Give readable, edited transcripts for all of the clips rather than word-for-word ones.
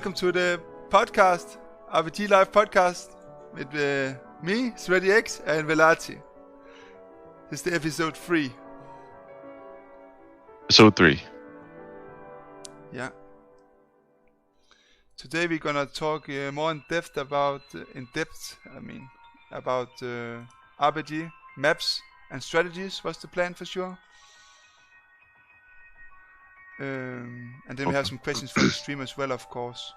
welcome to the podcast, RBG Live podcast, with me, Sweaty X, and Velati. This is the episode 3. Episode 3. Yeah. Today we're gonna talk more in depth about RBG Maps and strategies. What's the plan for sure? And then we have some questions for the stream as well, of course.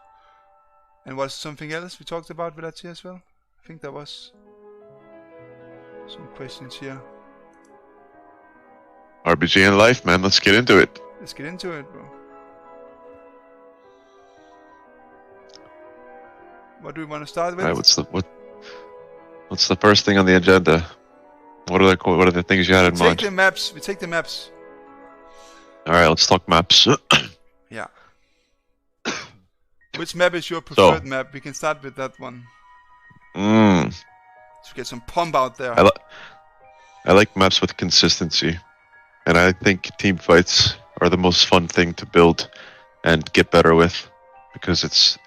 And was something else we talked about with that as well? I think there was some questions here. RBG in life, man. Let's get into it. Let's get into it, bro. What do we want to start with? All right, what's the first thing on the agenda? What are the things you had in mind? We take the maps. All right, let's talk maps. Yeah. Which map is your preferred map? We can start with that one. To get some pump out there. I like maps with consistency, and I think team fights are the most fun thing to build and get better with, because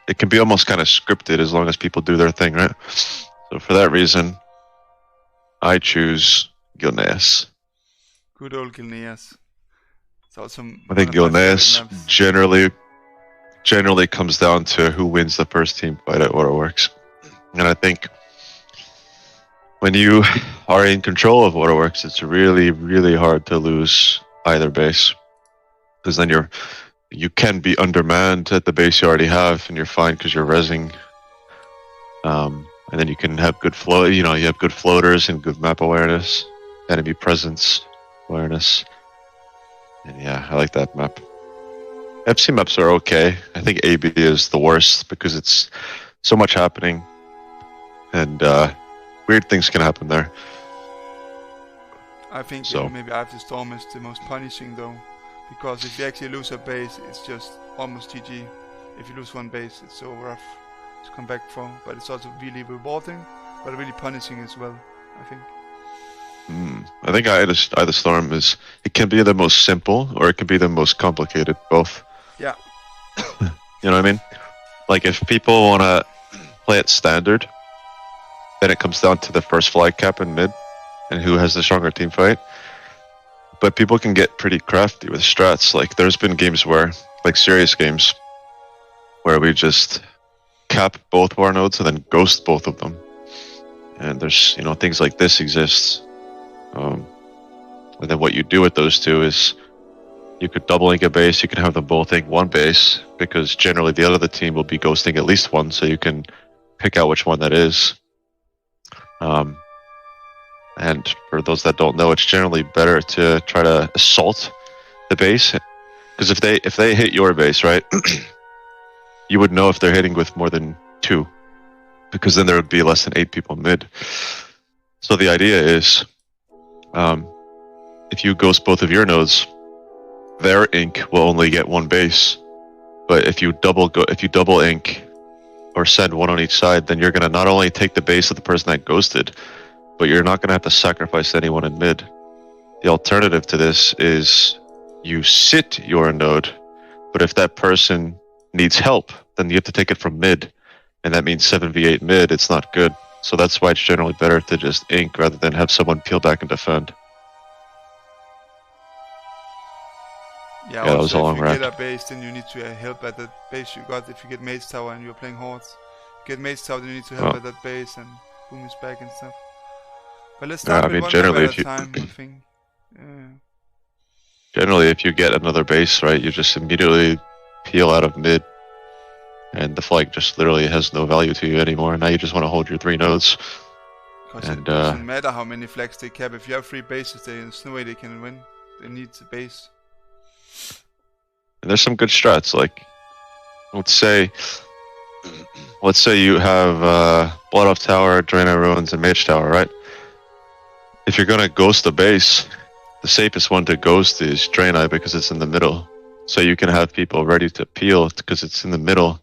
it can be almost kind of scripted as long as people do their thing, right? So for that reason, I choose Gilneas. Good old Gilneas. I think Gilneas generally comes down to who wins the first team fight at Waterworks. And I think when you are in control of Waterworks, it's really, really hard to lose either base. Because then you can be undermanned at the base you already have, and you're fine because you're rezzing. And then you can have good flow. You have good floaters and good map awareness, enemy presence awareness. And yeah, I like that map. FC maps are okay. I think AB is the worst because it's so much happening, and weird things can happen there. I think maybe After Storm is the most punishing though, because if you actually lose a base, it's just almost GG. If you lose one base, it's so rough to come back from. But it's also really rewarding, but really punishing as well, I think. I think either storm it can be the most simple or it can be the most complicated, both. Yeah. You know what I mean? Like if people want to play it standard, then it comes down to the first flag cap in mid and who has the stronger team fight. But people can get pretty crafty with strats. Like there's been games like serious games, where we just cap both war nodes and then ghost both of them. And there's, things like this exists. And then what you do with those two is you could double ink a base, you can have them both ink one base, because generally the other team will be ghosting at least one, so you can pick out which one that is. And for those that don't know, it's generally better to try to assault the base, because if they hit your base, right, you would know if they're hitting with more than 2, because then there would be less than 8 people mid. So the idea is, if you ghost both of your nodes, their ink will only get one base. But if you double ink or send one on each side, then you're gonna not only take the base of the person that ghosted, but you're not gonna have to sacrifice anyone in mid. The alternative to this is you sit your node, but if that person needs help, then you have to take it from mid, and that means 7v8 mid. It's not good. So that's why it's generally better to just ink rather than have someone peel back and defend. Yeah, that was a long rant. If you get a base, then you need to help at that base you got. If you get Mage Tower and you're playing Hordes, get Mage Tower, then you need to help at that base, and boom is back and stuff. But let's start with one map at a time, I think. Generally, if you get another base, right, you just immediately peel out of mid, and the flag just literally has no value to you anymore. Now you just want to hold your 3 nodes. Because it doesn't matter how many flags they cap. If you have 3 bases, there's no way they can win. They need a base. And there's some good strats. Like, let's say you have Blood Off Tower, Draenei Ruins, and Mage Tower, right? If you're gonna ghost a base, the safest one to ghost is Draenei, because it's in the middle. So you can have people ready to peel because it's in the middle,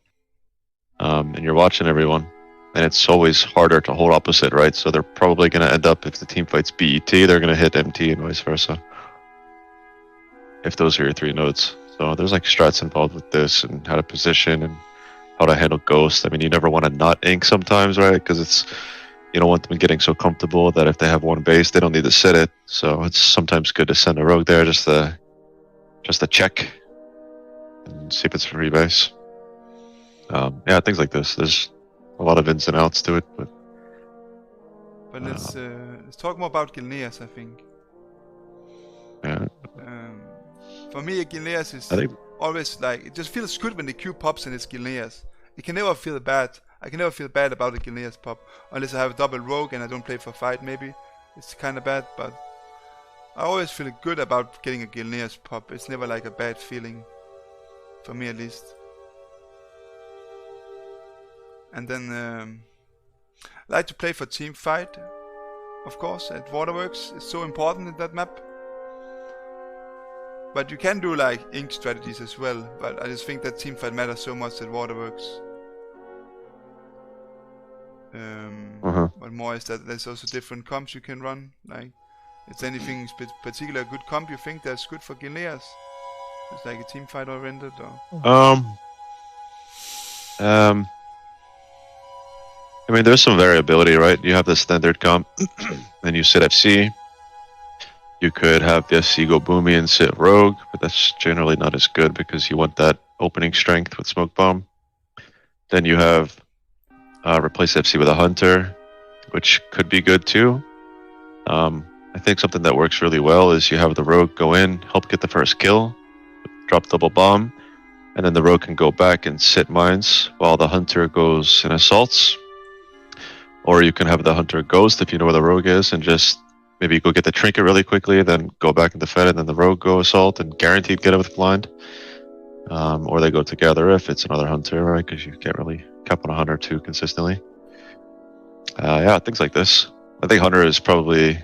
and you're watching everyone. And it's always harder to hold opposite, right? So they're probably gonna end up, if the team fights BET, they're gonna hit MT and vice versa, if those are your 3 nodes. So there's like strats involved with this, and how to position, and how to handle ghosts. I mean, you never want to not ink sometimes, right? Because it's you don't want them getting so comfortable that if they have one base, they don't need to sit it. So it's sometimes good to send a rogue there just to check and see if it's a free base. Yeah, things like this. There's a lot of ins and outs to it, but let's talk more about Gilneas, I think. yeah. For me, Gilneas is always like, it just feels good when the Q pops and it's Gilneas. It can never feel bad. I can never feel bad about a Gilneas pop, unless I have a double rogue and I don't play for fight. Maybe it's kind of bad, but I always feel good about getting a Gilneas pop. It's never like a bad feeling, for me at least. And then I like to play for team fight, of course, at Waterworks. It's so important in that map. But you can do like ink strategies as well, but I just think that team fight matters so much at Waterworks. But more is that there's also different comps you can run. Like, is anything particular good comp you think that's good for Gilneas? It's like a team fight oriented, or? I mean, there's some variability, right? You have the standard comp, and you sit FC. You could have the FC go boomy and sit rogue, but that's generally not as good because you want that opening strength with smoke bomb. Then you have replace FC with a hunter, which could be good too. I think something that works really well is you have the rogue go in, help get the first kill, drop double bomb, and then the rogue can go back and sit mines while the hunter goes and assaults. Or you can have the hunter ghost if you know where the rogue is and just maybe go get the trinket really quickly, then go back and defend, and then the rogue go assault and guaranteed get it with blind. Or they go together if it's another hunter, right? Because you can't really cap on a hunter too consistently. Yeah, things like this. I think hunter is probably,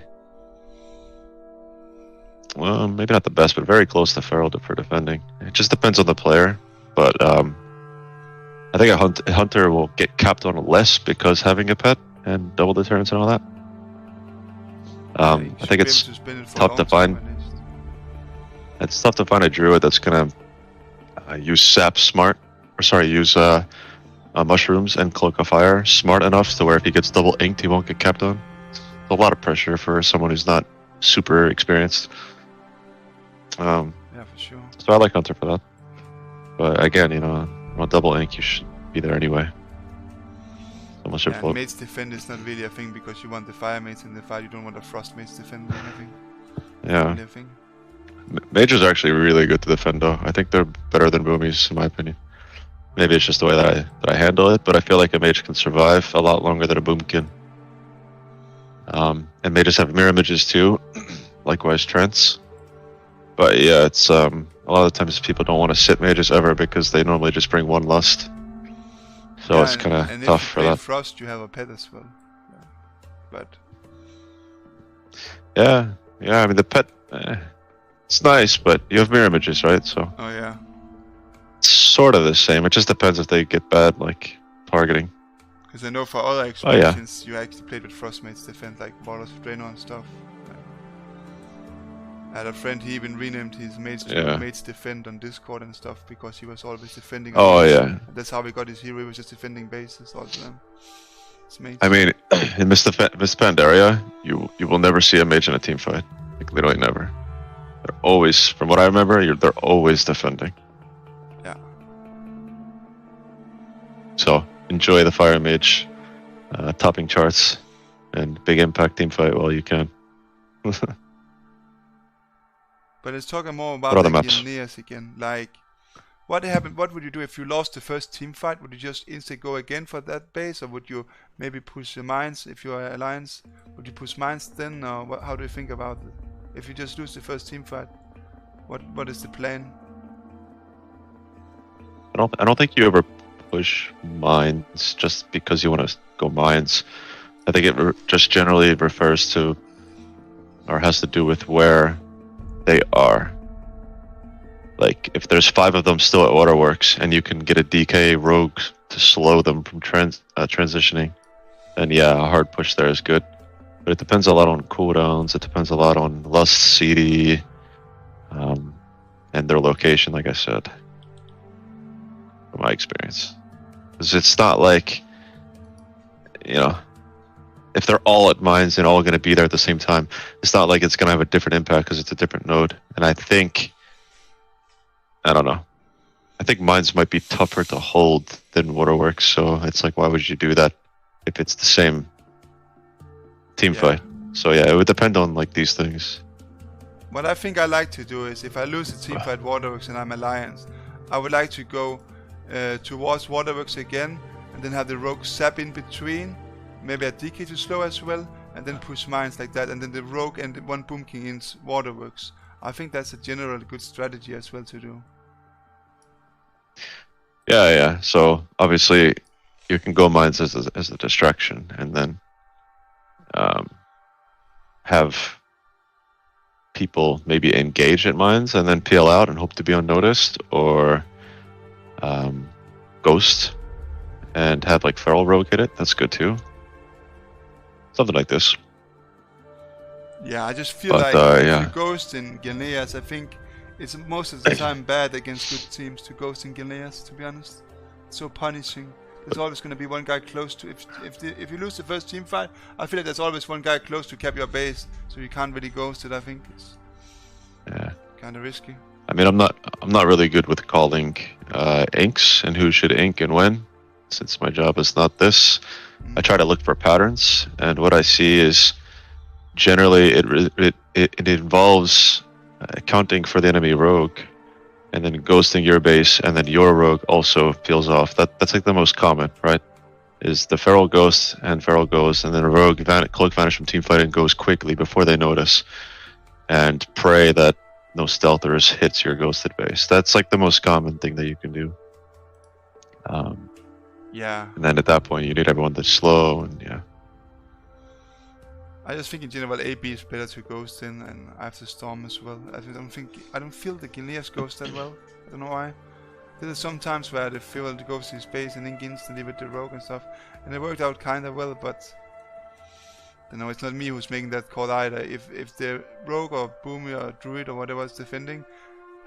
well, maybe not the best, but very close to feral for defending. It just depends on the player, but I think a hunter will get capped on less because having a pet and double deterrence and all that. I think it's tough to find. It's tough to find a druid that's gonna use sap smart, or sorry, use mushrooms and cloak of fire smart enough to where if he gets double inked, he won't get capped on. It's a lot of pressure for someone who's not super experienced. Yeah, for sure. So I like hunter for that. But again, you know, on double ink, you should be there anyway. Unless you're mates defend is not really a thing because you want the fire mates in the fight. You don't want a frost mates defend or anything. Yeah. Really a thing. Mages are actually really good to defend though. I think they're better than boomies in my opinion. Maybe it's just the way that I handle it, but I feel like a mage can survive a lot longer than a boom can. And mages have mirror images too, likewise Trents. But yeah, it's a lot of times people don't want to sit mages ever because they normally just bring one lust. So it's kind of tough for that. Frost, you have a pet as well. But yeah, I mean the pet, it's nice, but you have mirror images, right? So oh yeah, it's sort of the same. It just depends if they get bad like targeting. Because I know for other expansions, you actually played with Frostmates defend like Borders of Draenor and stuff. I had a friend, he even renamed his mates to Mates Defend on Discord and stuff because he was always defending. Oh yeah. That's how we got his hero. He was just defending bases all the time. It's mates. I mean, in Miss Pandaria, you will never see a mage in a team fight. Like literally never. They're always, from what I remember, they're always defending. Yeah. So enjoy the fire mage, topping charts, and big impact team fight while you can. But let's talk more about the Gilneas again. Like, what happened? What would you do if you lost the first team fight? Would you just instantly go again for that base, or would you maybe push the mines if you're alliance? Would you push mines then, or how do you think about it? If you just lose the first team fight, what is the plan? I don't think you ever push mines just because you want to go mines. I think it just generally refers to, or has to do with where they are. Like if there's 5 of them still at Waterworks and you can get a DK rogue to slow them from transitioning, then yeah, a hard push there is good. But it depends a lot on cooldowns, it depends a lot on Lust, CD, and their location, like I said, from my experience. Because it's not like, you know, if they're all at mines and all going to be there at the same time, it's not like it's going to have a different impact because it's a different node. And I don't know. I think mines might be tougher to hold than waterworks. So it's like, why would you do that if it's the same team fight? So yeah, it would depend on like these things. What I think I like to do is, if I lose a team fight waterworks and I'm alliance, I would like to go towards waterworks again, and then have the rogue sap in between, maybe a DK to slow as well, and then push mines like that, and then the rogue and one boom king in waterworks. I think that's a general good strategy as well to do. Yeah. So obviously, you can go mines as a distraction, and then have people maybe engage at mines and then peel out and hope to be unnoticed, or ghost and have like feral rogue hit it. That's good too. Something like this. Yeah, I just feel like if you ghost in Gilneas, I think it's most of the time bad against good teams to ghost in Gilneas, to be honest. It's so punishing. There's always going to be one guy close to, if you lose the first team fight, I feel like there's always one guy close to cap your base, so you can't really ghost it. I think it's kind of risky. I mean, I'm not really good with calling inks and who should ink and when, since my job is not this. I try to look for patterns, and what I see is generally it involves accounting for the enemy rogue, and then ghosting your base, and then your rogue also peels off. That's like the most common, right? Is the feral ghost, and then a rogue cloak vanish from team fight and goes quickly before they notice, and pray that no stealthers hits your ghosted base. That's like the most common thing that you can do. And then at that point, you need everyone to slow, and I just think in general AB is better to ghost in, and I have to storm as well. I don't feel the Gilneas ghost that well. I don't know why. There's some times where I feel the ghost in space and then instantly with the rogue and stuff, and it worked out kind of well, but you know, it's not me who's making that call either. If the rogue or boomy or druid or whatever is defending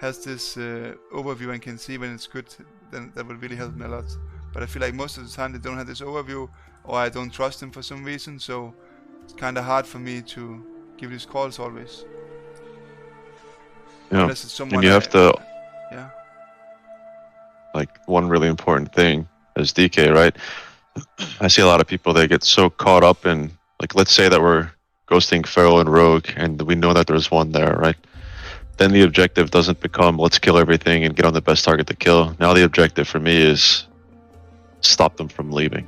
has this overview and can see when it's good, then that will really help me a lot. But I feel like most of the time they don't have this overview, or I don't trust them for some reason, so it's kind of hard for me to give these calls always. And you have to, like, one really important thing as DK, right? I see a lot of people, they get so caught up in, like, let's say that we're ghosting feral and rogue, and we know that there's one there, right? Then the objective doesn't become, let's kill everything and get on the best target to kill. Now the objective for me is stop them from leaving,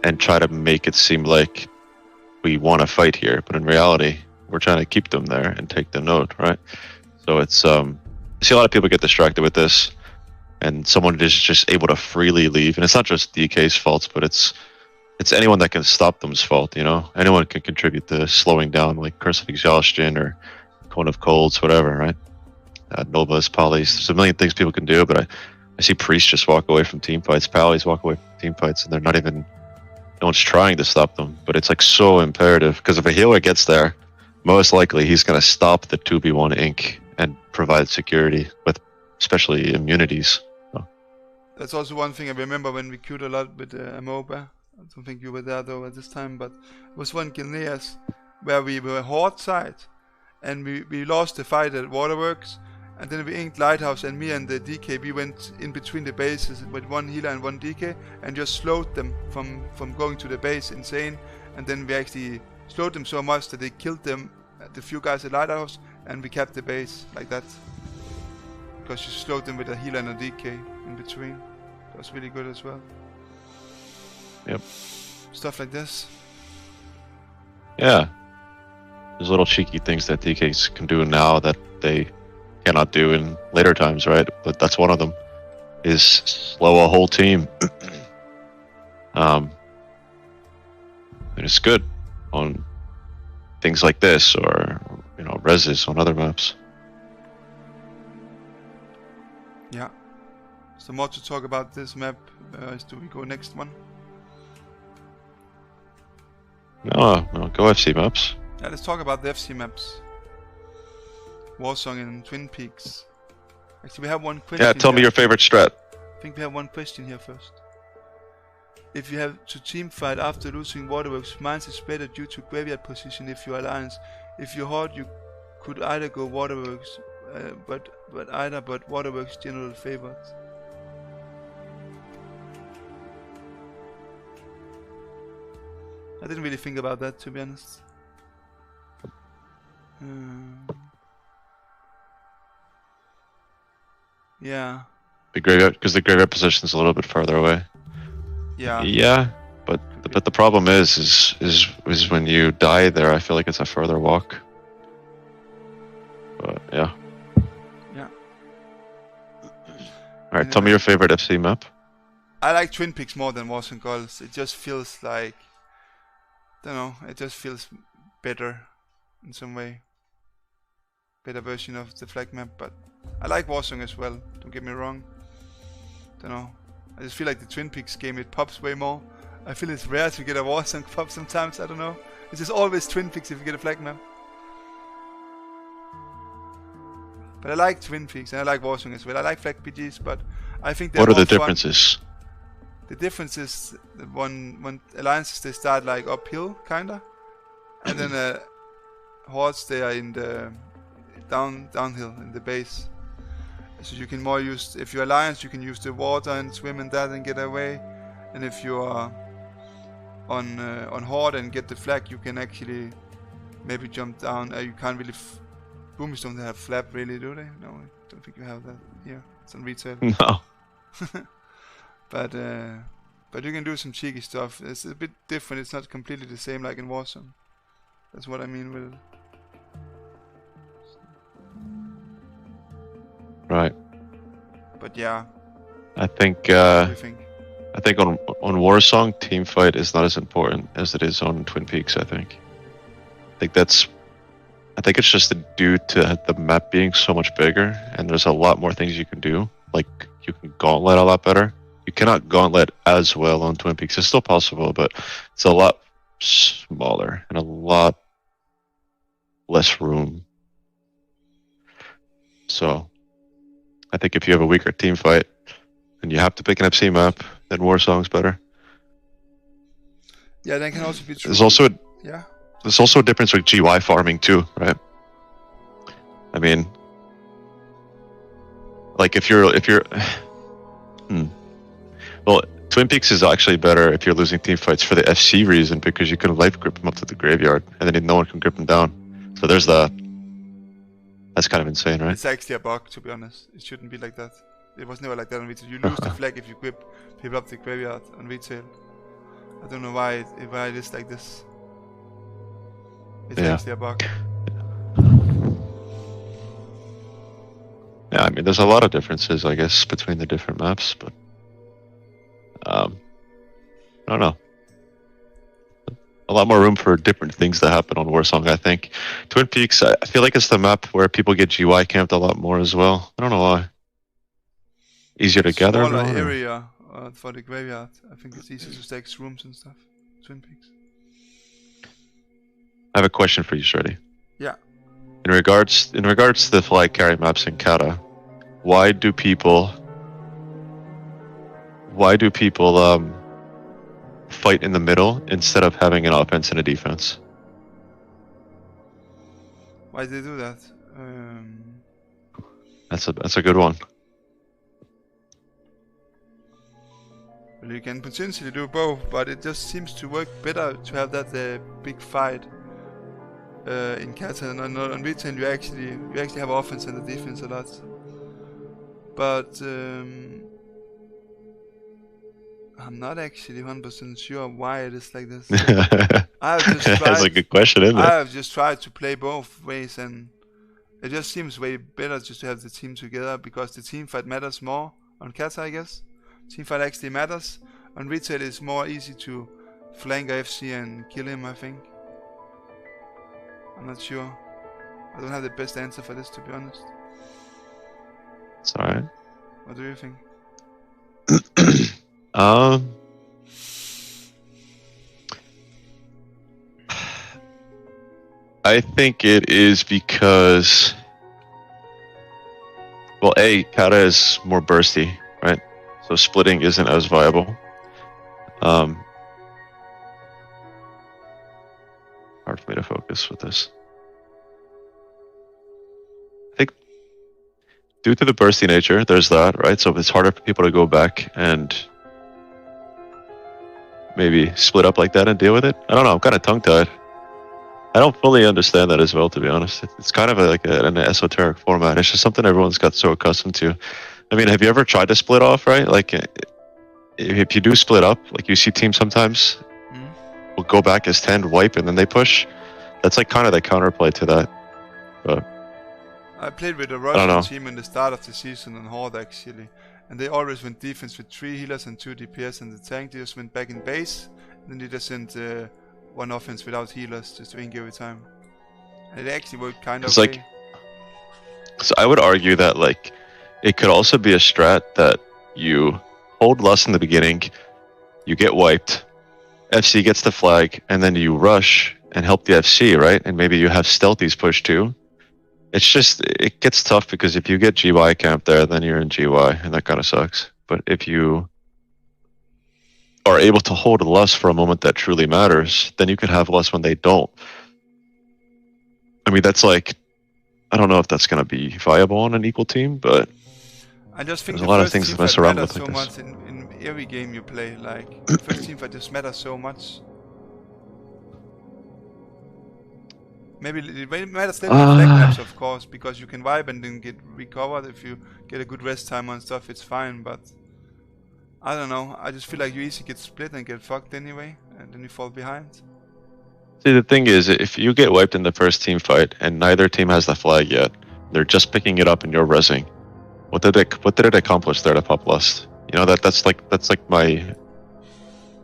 and try to make it seem like we want to fight here, but in reality, we're trying to keep them there and take the node, right? So it's, I see a lot of people get distracted with this, and someone is just able to freely leave, and it's not just DK's faults, but it's anyone that can stop them's fault, you know? Anyone can contribute to slowing down, like Curse of Exhaustion or Cone of Colds, whatever, right? Novas, Polys, there's a million things people can do, but I see priests just walk away from team fights, Pallies walk away from team fights, and they're not even, no one's trying to stop them. But it's like so imperative, because if a healer gets there, most likely he's going to stop the 2v1 ink and provide security with especially immunities. So. That's also one thing I remember when we queued a lot with Amoeba. I don't think you were there though at this time, but it was one Gilneas where we were horde side, and we lost the fight at Waterworks, and then we inked Lighthouse, and me and the DK, we went in between the bases with one healer and one DK and just slowed them from going to the base insane, and then we actually slowed them so much that they killed them, the few guys at Lighthouse, and we kept the base like that. Because you slowed them with a healer and a DK in between. That was really good as well. Yep. Stuff like this. Yeah. There's little cheeky things that DKs can do now that they cannot do in later times, right? But that's one of them, is slow a whole team. And it's good on things like this, or reses on other maps. Yeah. So more to talk about this map. Do we go next one? No, go FC maps. Yeah, let's talk about the FC maps. Warsong and Twin Peaks. Actually, we have one question. Yeah, tell me your favorite strat. I think we have one question here first. If you have to team fight after losing Waterworks, Mines is better due to graveyard position if you alliance. If you Horde, you could either go Waterworks, but Waterworks general favored. I didn't really think about that, to be honest. Yeah. The graveyard, because the graveyard position is a little bit farther away. Yeah. Yeah, but the problem is when you die there, I feel like it's a further walk. But yeah. Yeah. All right, tell me your favorite FC map. I like Twin Peaks more than Wars and Gulls. It just feels like, I don't know, it just feels better in some way. Better version of the flag map, but I like Warsong as well, don't get me wrong. Don't know, I just feel like the Twin Peaks game, it pops way more. I feel it's rare to get a Warsong pop sometimes, I don't know. It's just always Twin Peaks if you get a flag map. But I like Twin Peaks and I like Warsong as well. I like flag PGs, but I think they're What are more the differences? The difference is when alliances, they start like uphill kinda, and then hordes, they are in the downhill in the base. So you can more use, if you're alliance, you can use the water and swim in that and get away. And if you are on horde and get the flag, you can actually maybe jump down. You can't really. Boomies don't have flap really, do they? No, I don't think you have that here. It's on retail. No. But you can do some cheeky stuff. It's a bit different. It's not completely the same like in Warzone. That's what I mean with it. Right. But yeah. I think. What do you think? I think on Warsong, team fight is not as important as it is on Twin Peaks. I think it's just due to the map being so much bigger, and there's a lot more things you can do. Like you can gauntlet a lot better. You cannot gauntlet as well on Twin Peaks. It's still possible, but it's a lot smaller and a lot less room. So I think if you have a weaker team fight and you have to pick an FC map, then Warsong's better. Yeah, that can also be true. There's also a difference with GY farming too, right? I mean, like if you're well, Twin Peaks is actually better if you're losing team fights for the FC reason, because you can life grip them up to the graveyard and then no one can grip them down. So there's that. That's kind of insane, right? It's actually a bug, to be honest. It shouldn't be like that. It was never like that on retail. You lose the flag if you grip people up the graveyard on retail. I don't know why it is like this. It's actually a bug. Yeah, I mean, there's a lot of differences, I guess, between the different maps, but I don't know. A lot more room for different things that happen on Warsong, I think. Twin Peaks, I feel like it's the map where people get GY camped a lot more as well. I don't know why. Easier to gather. Smaller area for the graveyard. I think it's easier to stack rooms and stuff. Twin Peaks. I have a question for you, Shreddy. Yeah. In regards to the flag carry maps in Kata, why do people fight in the middle instead of having an offense and a defense? Why do they do that? That's a good one. Well, you can potentially do both, but it just seems to work better to have that big fight in Kata. And on retail, you actually have offense and the defense a lot. But I'm not actually 100% sure why it is like this. That's a good question, isn't it? I have just tried to play both ways, and it just seems way better just to have the team together, because the team fight matters more on Kata, I guess. Team fight actually matters. On retail, it's more easy to flank a FC and kill him, I think. I'm not sure. I don't have the best answer for this, to be honest. It's alright. What do you think? I think it is because, well, Kata is more bursty, right? So splitting isn't as viable. Um, hard for me to focus with this. I think due to the bursty nature, there's that, right? So it's harder for people to go back and maybe split up like that and deal with it. I don't know. I'm kind of tongue-tied. I don't fully understand that as well, to be honest. It's kind of an esoteric format. It's just something everyone's got so accustomed to. I mean, have you ever tried to split off, right? Like, if you do split up, like you see teams sometimes will go back as 10, wipe, and then they push. That's like kind of the counterplay to that. But I played with a Russian team in the start of the season on Horde actually, and they always went defense with 3 healers and 2 DPS, and the tank they just went back in base, and then they just sent 1 offense without healers just to win every time. And it actually worked kind of okay. Like, so I would argue that like it could also be a strat that you hold lust in the beginning, you get wiped, FC gets the flag, and then you rush and help the FC, right? And maybe you have stealthies push too. It's just, it gets tough because if you get GY camp there, then you're in GY, and that kind of sucks. But if you are able to hold lust for a moment that truly matters, then you can have lust when they don't. I mean, that's like, I don't know if that's going to be viable on an equal team, but I just think there's a lot of things to mess around with so like much in every game you play. Like, the first team fight just matters so much. Maybe it matters still with flag maps, of course, because you can vibe and then get recovered. If you get a good rest time and stuff, it's fine, but I don't know. I just feel like you easily get split and get fucked anyway, and then you fall behind. See, the thing is, if you get wiped in the first team fight and neither team has the flag yet, they're just picking it up and you're rezzing. What did it accomplish there to pop lust? You know, that's like my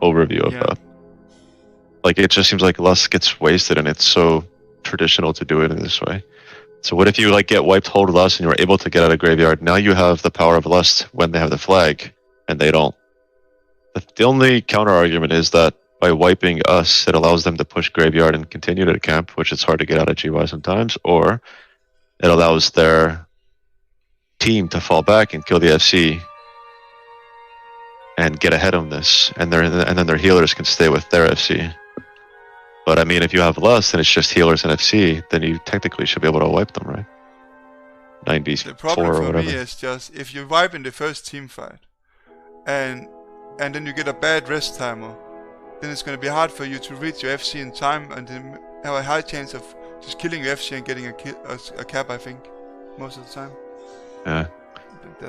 overview of that. Like, it just seems like lust gets wasted, and it's so traditional to do it in this way. So what if you like get wiped, hold lust, and you're able to get out of graveyard? Now you have the power of lust when they have the flag, and they don't. The only counter argument is that by wiping us, it allows them to push graveyard and continue to camp, which it's hard to get out of GY sometimes, or it allows their team to fall back and kill the FC and get ahead on this, and then their healers can stay with their FC. But I mean, if you have lust and it's just healers and FC, then you technically should be able to wipe them, right? 94 the problem or for whatever. me is just if you wipe in the first team fight, and then you get a bad rest timer, then it's going to be hard for you to reach your FC in time, and then have a high chance of just killing your FC and getting a cap. I think most of the time. Yeah.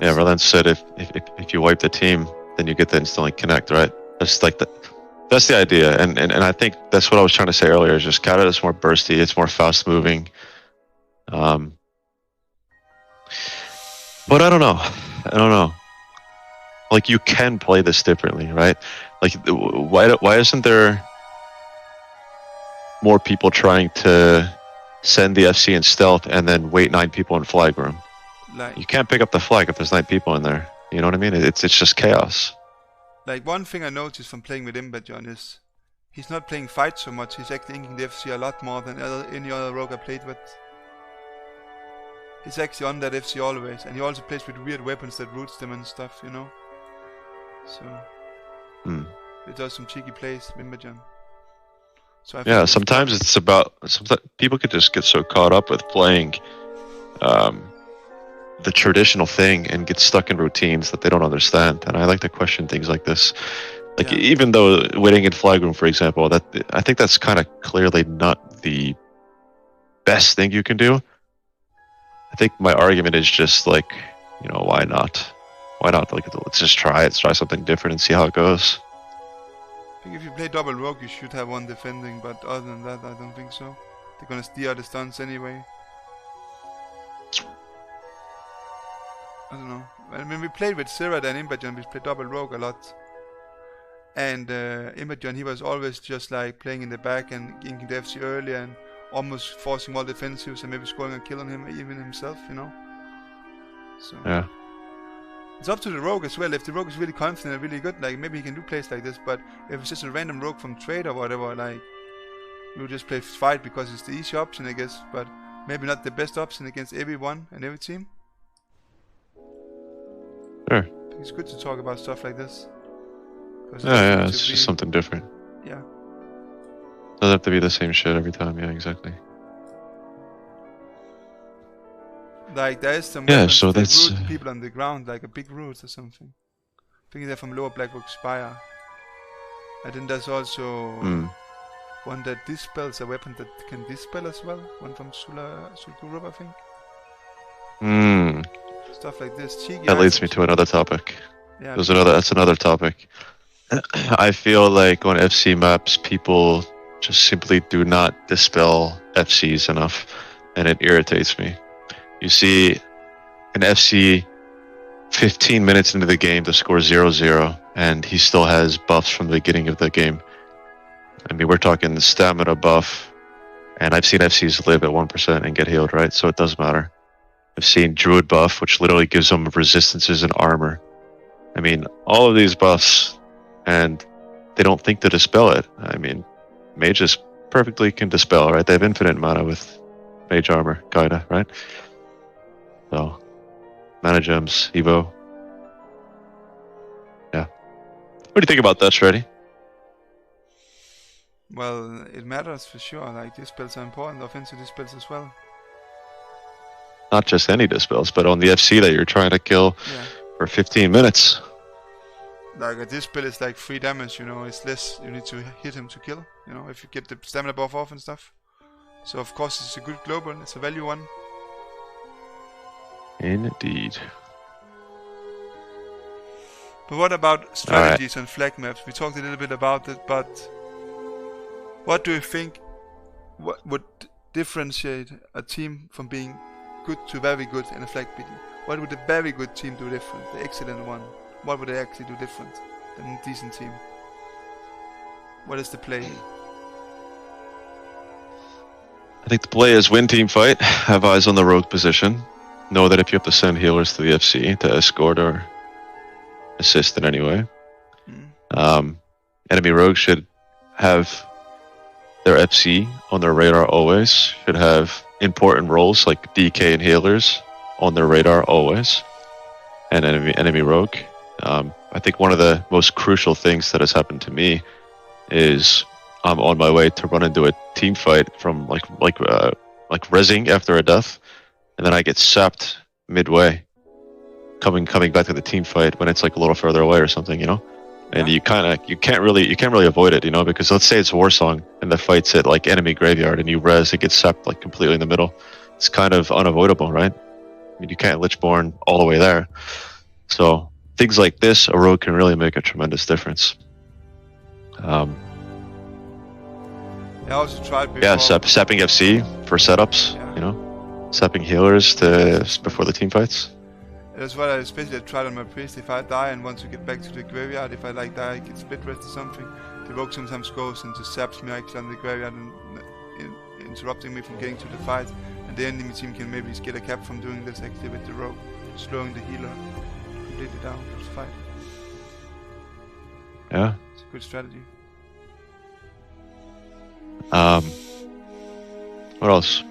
Yeah. Roland said if you wipe the team, then you get to instantly connect, right? That's like that's the idea, and I think that's what I was trying to say earlier. Is just Kata is more bursty, it's more fast moving. But I don't know. Like, you can play this differently, right? Like, why isn't there more people trying to send the FC in stealth and then wait 9 people in flag room? Like, you can't pick up the flag if there's 9 people in there. You know what I mean? It's just chaos. Like, one thing I noticed from playing with Imbajon is he's not playing fight so much. He's actually inking the FC a lot more than any other rogue I played with. He's actually on that FC always, and he also plays with weird weapons that roots them and stuff, you know. So it does some cheeky plays, Imbajon. So yeah, sometimes it's about people could just get so caught up with playing the traditional thing and get stuck in routines that they don't understand. And I like to question things like this. Like, even though waiting in flag room, for example, that I think that's kind of clearly not the best thing you can do. I think my argument is just like, you know, why not? Why not? Like, let's just try it. Let's try something different and see how it goes. I think if you play double rogue, you should have one defending, but other than that, I don't think so. They're gonna steer the stunts anyway. I don't know. When we played with Sirad and Imbajon, we played double rogue a lot. And Imbajon, he was always just like playing in the back and inking the FC early and almost forcing all defensives and maybe scoring a kill on him, even himself, you know. So yeah, it's up to the rogue as well. If the rogue is really confident and really good, like, maybe he can do plays like this. But if it's just a random rogue from trade or whatever, like, we'll just play fight because it's the easy option, I guess. But maybe not the best option against everyone and every team. Sure. It's good to talk about stuff like this. 'Cause it doesn't Yeah, need it's to just be- something different. Yeah. Doesn't have to be the same shit every time. Yeah, exactly. Like there is some Yeah, weapons so that that's root people on the ground, like a big root or something. I think they're from Lower Blackrock Spire. And then there's also one that dispels, a weapon that can dispel as well. One from Sulgurub, I think. Stuff like this. Cheeky that leads me items. to another topic. Yeah, That's another topic. I feel like on FC maps, people just simply do not dispel FCs enough, and it irritates me. You see an FC 15 minutes into the game to score 0-0, and he still has buffs from the beginning of the game. I mean, we're talking the stamina buff, and I've seen FCs live at 1% and get healed, right? So it does matter. I've seen Druid buff, which literally gives them resistances and armor. I mean, all of these buffs, and they don't think to dispel it. I mean, mages perfectly can dispel, right? They have infinite mana with mage armor, kinda, right? So, mana gems, Evo. Yeah. What do you think about that, Shreddy? Well, it matters for sure. Like dispels are important, offensive dispels as well. Not just any dispels, but on the FC that you're trying to kill for 15 minutes. Like a dispel is like 3 damage, you know, it's less you need to hit him to kill, you know, if you get the stamina buff off and stuff. So of course it's a good global, it's a value one. Indeed. But what about strategies on flag maps? We talked a little bit about it, but what do you think what would differentiate a team from being good to very good in a flag beating? What would a very good team do different? The excellent one. What would they actually do different than a decent team? What is the play? I think the play is win team fight, have eyes on the rogue position, know that if you have to send healers to the FC to escort or assist in any way, enemy rogues should have their FC on their radar always, should have important roles like DK and healers on their radar always, and enemy rogue. I think one of the most crucial things that has happened to me is I'm on my way to run into a team fight from like rezzing after a death, and then I get sapped midway, coming back to the team fight when it's like a little further away or something, you know. And you can't really avoid it, you know, because let's say it's Warsong and the fight's at like enemy graveyard and you res, it gets sapped like completely in the middle. It's kind of unavoidable, right? I mean, you can't Lichborn all the way there. So things like this, a rogue can really make a tremendous difference. I also tried before. Yeah, sapping FC for setups, you know, sapping healers before the team fights. That's what I especially tried on my priest. If I die and want to get back to the graveyard, if I like die, get split rest or something, the rogue sometimes goes and just saps me actually on the graveyard and interrupting me from getting to the fight. And the enemy team can maybe get a cap from doing this actually with the rogue, slowing the healer completely down to the fight. Yeah. It's a good strategy. What else?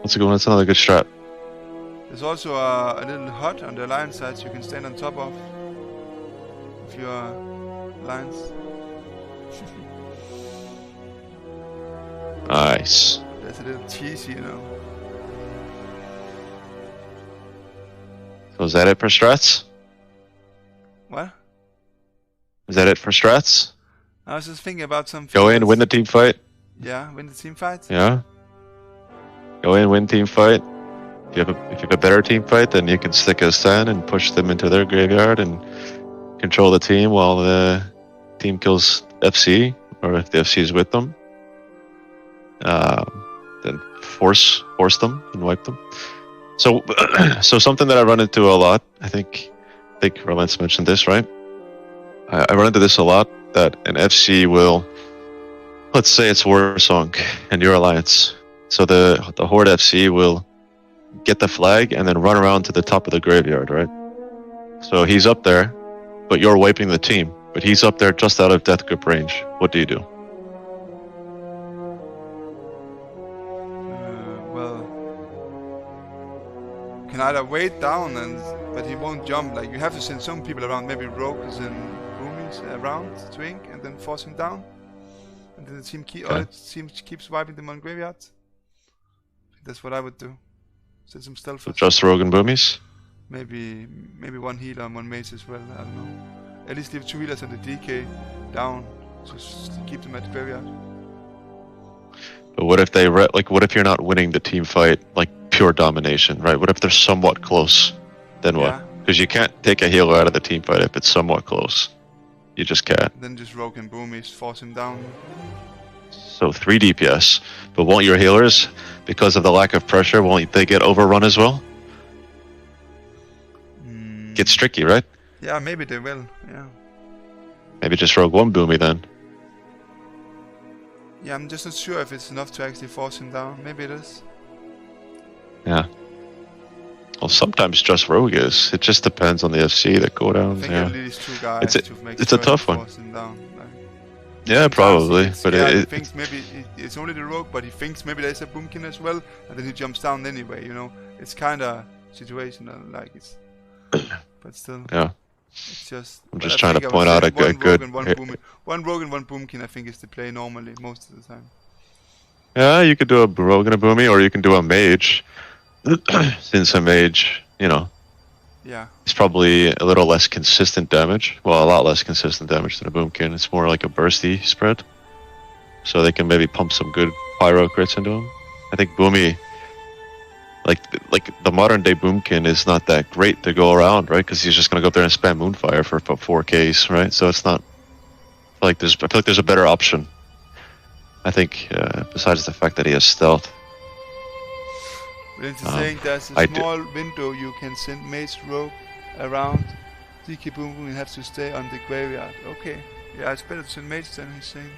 That's a good one. That's another good strat. There's also a little hut on the alliance side you can stand on top of if you are alliance. Nice. There's a little cheese, you know. So is that it for strats? What? Is that it for strats? I was just thinking about something. Go in, win the team fight. Yeah, win the team fight. Yeah. Go in, win team fight. If you have a better team fight, then you can stick a stand and push them into their graveyard and control the team while the team kills FC, or if the FC is with them, then force them and wipe them. So, so something that I run into a lot. I think Rolance mentioned this, right? I run into this a lot. That an FC will, let's say it's Warsong and your alliance. So the Horde FC will get the flag and then run around to the top of the graveyard, right? So he's up there, but you're wiping the team. But he's up there just out of death grip range. What do you do? Well, you can either wait down and But he won't jump. Like, you have to send some people around, maybe rogues and boomies around to ink, and then force him down. And then the team keeps wiping them on graveyards. That's what I would do. Send some stealth. So just rogue and boomies? Maybe one healer and one mage as well. I don't know. At least leave 2 healers and the DK down. Just keep them at the graveyard. But what if they what if you're not winning the team fight like pure domination, right? What if they're somewhat close? Then what? Because you can't take a healer out of the team fight if it's somewhat close. You just can't. Then just rogue and boomies, force him down. So 3 DPS, but won't your healers, because of the lack of pressure, won't they get overrun as well? Gets tricky, right? Yeah, maybe they will. Yeah. Maybe just rogue 1 boomy then. Yeah, I'm just not sure if it's enough to actually force him down. Maybe it is. Yeah. Well, sometimes just rogue is. It just depends on the FC that go down. I think yeah. at least 2 guys to make it's sure a tough he one. force him down. Like, yeah, probably. But he thinks maybe it's only the rogue, but he thinks maybe there's a boomkin as well, and then he jumps down anyway. You know, it's kind of situational, like it's. But still. Yeah. It's just. I'm just trying to point out a good. One rogue and one boomkin, I think, is the play normally most of the time. Yeah, you could do a rogue and a boomy, or you can do a mage. Since a mage, you know. Yeah. It's probably a little less consistent damage. Well, a lot less consistent damage than a boomkin. It's more like a bursty spread. So they can maybe pump some good pyro crits into him. I think boomy, like the modern day boomkin is not that great to go around, right? Because he's just gonna go up there and spam moonfire for 4Ks, right? So it's not. I feel like there's a better option. I think besides the fact that he has stealth. But it's saying there's a small window you can send mage rogue around. DK boom boom, you have to stay on the graveyard. Okay. Yeah, it's better to send mage than he's saying.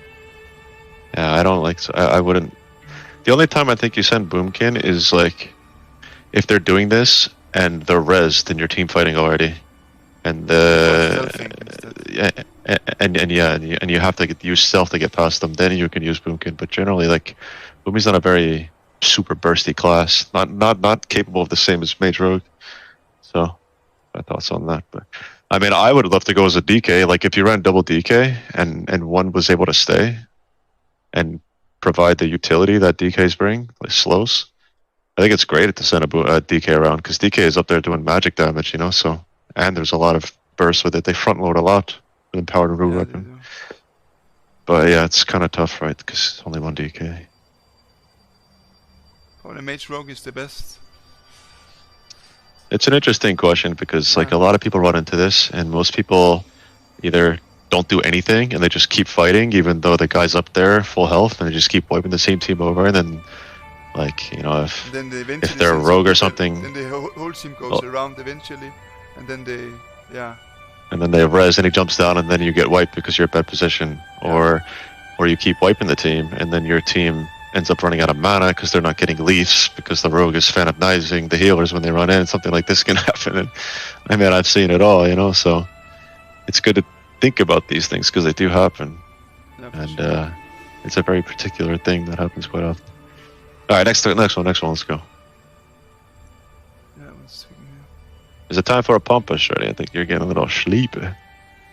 Yeah, I don't like. I wouldn't. The only time I think you send boomkin is like if they're doing this and they're rezzed and your team fighting already, and and you have to use stealth to get past them. Then you can use boomkin. But generally, like boomy's not a very super bursty class, not capable of the same as mage rogue. So my thoughts on that. But I mean, I would love to go as a DK. Like if you ran double DK and one was able to stay and provide the utility that DKs bring, like slows. I think it's great to send a DK around because DK is up there doing magic damage, you know. So and there's a lot of bursts with it. They front load a lot with empowered and root weapon. But yeah, it's kind of tough, right? Because it's only 1 DK. Probably mage rogue is the best. It's an interesting question because like a lot of people run into this, and most people either don't do anything and they just keep fighting even though the guy's up there full health, and they just keep wiping the same team over, and then like, you know, if they're a rogue or something, then the whole team goes around eventually, and then they and then they res and he jumps down, and then you get wiped because you're in bad position, or you keep wiping the team and then your team ends up running out of mana because they're not getting leaves because the rogue is fanatizing the healers when they run in. Something like this can happen, and I mean, I've seen it all, you know. So it's good to think about these things because they do happen, and it's a very particular thing that happens quite often. All right, next one. Let's go. Yeah, let's see here. Is it time for a pump push already? I think you're getting a little sleepy.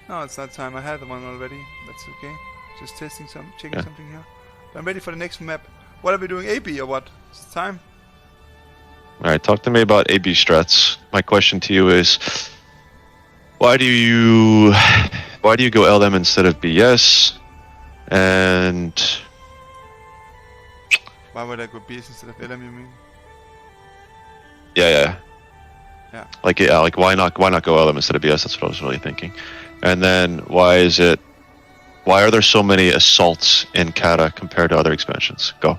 No, it's not time. I had one already. That's okay. Just checking something here. I'm ready for the next map. What are we doing? AB or what? It's time. Alright, talk to me about AB strats. My question to you is, why do you go LM instead of BS? And why would I go BS instead of LM, you mean? Yeah. Like why not go LM instead of BS? That's what I was really thinking. And then why are there so many assaults in Kata compared to other expansions? Go.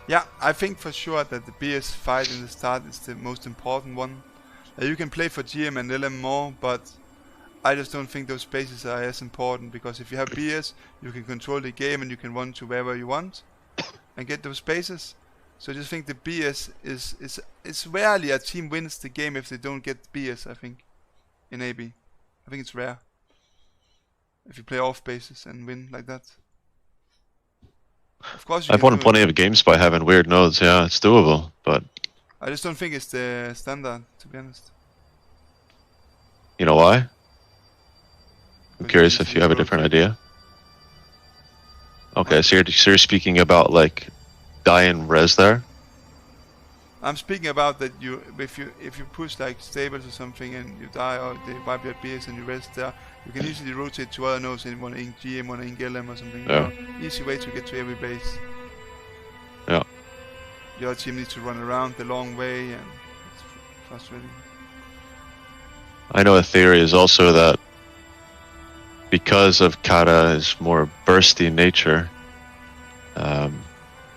Yeah, I think for sure that the BS fight in the start is the most important one. You can play for GM and LM more, but I just don't think those spaces are as important, because if you have BS, you can control the game and you can run to wherever you want and get those spaces. So I just think the BS it's rarely a team wins the game if they don't get BS, I think, in AB. I think it's rare if you play off bases and win like that. Of course, I've won plenty of games by having weird nodes. Yeah, it's doable, but I just don't think it's the standard, to be honest. You know why? I'm But curious you if you have a different rotate. idea. Okay, so you're speaking about like die and res there? I'm speaking about that if you push like stables or something and you die or they wipe your BS and you rest there, you can easily rotate to other nodes in one in GM, one in GLM or something. Yeah. Easy way to get to every base. Yeah. Your team needs to run around the long way and it's frustrating. I know a theory is also that because of Kata's more bursty nature,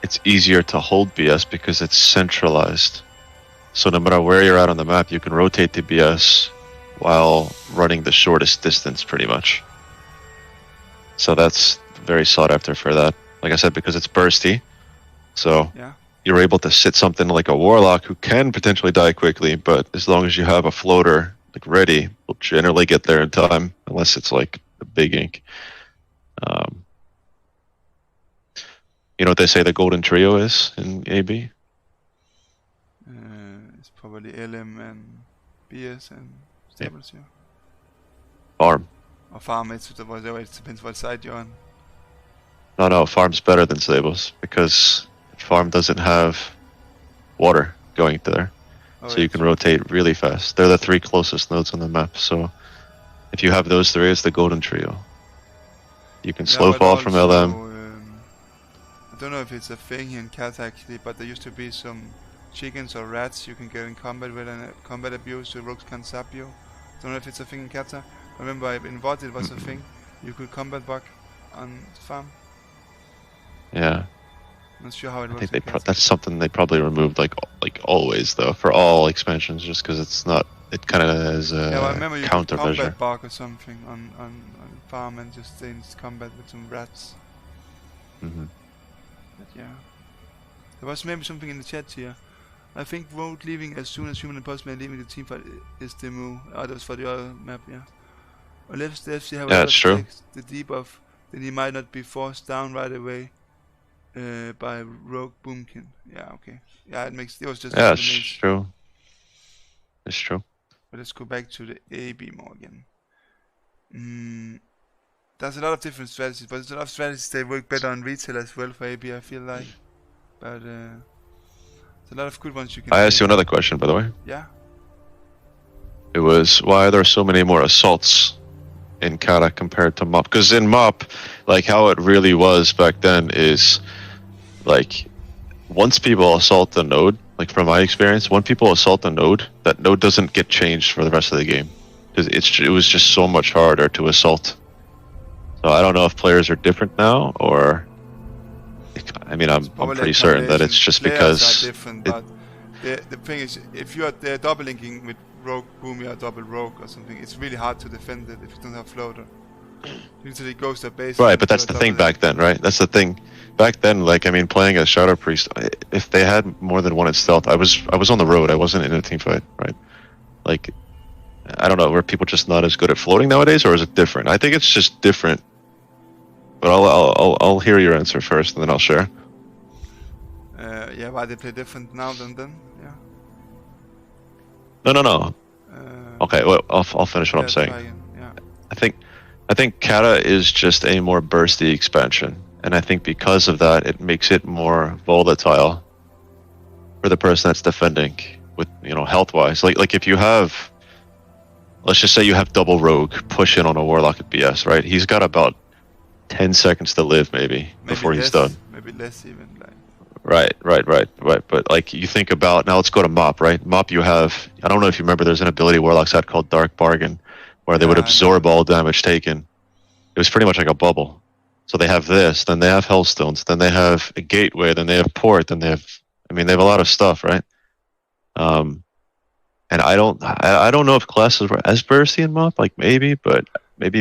it's easier to hold BS because it's centralized. So no matter where you're at on the map, you can rotate to BS while running the shortest distance pretty much. So that's very sought after for that. Like I said, because it's bursty. So Yeah. you're able to sit something like a Warlock who can potentially die quickly, but as long as you have a floater like ready, will generally get there in time, unless it's like a big ink. You know what they say the golden trio is in AB? It's probably LM and BS and stables, yeah. Farm. Or farm, it depends what side you're on. No, farm's better than stables because farm doesn't have water going to there. So you can rotate really fast. They're the 3 closest nodes on the map. So if you have those 3, it's the golden trio. You can slow fall from LM. I don't know if it's a thing here in Cat actually, but there used to be some chickens or rats you can get in combat with, and combat abuse so rogues can't zap you. Don't know if it's a thing in Kata. I remember in VOD it was a thing. You could combat bug on farm. Yeah. Not sure how it works. I think that's something they probably removed like always though for all expansions, just because it's not. It kind of is a I remember you could countermeasure. combat bug or something on farm and just stay in combat with some rats. But yeah, there was maybe something in the chat here. I think Road leaving as soon as human and postman leaving the team fight is the move. That was for the other map, yeah. Or let's see how it's true. takes the debuff, then he might not be forced down right away by Rogue Boomkin. Yeah, okay. Yeah, it was just. Yeah, it's true. It's true. But let's go back to the AB more again. There's a lot of different strategies, but there's a lot of strategies that work better on retail as well for AB, I feel like. But there's a lot of good ones you can I asked you another question, by the way. Yeah. It was, why are there so many more assaults in Kata compared to MOP? Because in MOP, like how it really was back then is, like, once people assault the node, like from my experience, when people assault the node, that node doesn't get changed for the rest of the game. Because it was just so much harder to assault. So I don't know if players are different now, or... I mean, I'm pretty certain that it's just because... Are different, but the thing is, if they're double linking with Rogue Boom or double Rogue or something, it's really hard to defend it if you don't have floater. Usually it goes to base. Right, but that's the thing back then, right? That's the thing. Back then, like, I mean, playing as Shadow Priest, if they had more than one in stealth, I was on the road, I wasn't in a team fight, right? Like, I don't know, were people just not as good at floating nowadays, or is it different? I think it's just different. But I'll hear your answer first, and then I'll share. Yeah, why they play different now than then? Yeah. No. Okay, well, I'll finish what I'm saying. Yeah. I think Kata is just a more bursty expansion, and I think because of that, it makes it more volatile for the person that's defending, with health-wise. Like if you have, let's just say you have double rogue push in on a warlock at BS, right? He's got about 10 seconds to live, maybe before he's done. Maybe less even. Right. But like you think about, now let's go to MOP, right? MOP, you have, I don't know if you remember, there's an ability Warlocks had called Dark Bargain, where they would absorb all damage taken. It was pretty much like a bubble. So they have this, then they have Hellstones, then they have a Gateway, then they have Port, then they have a lot of stuff, right? And I don't know if classes were as bursty in MOP, like maybe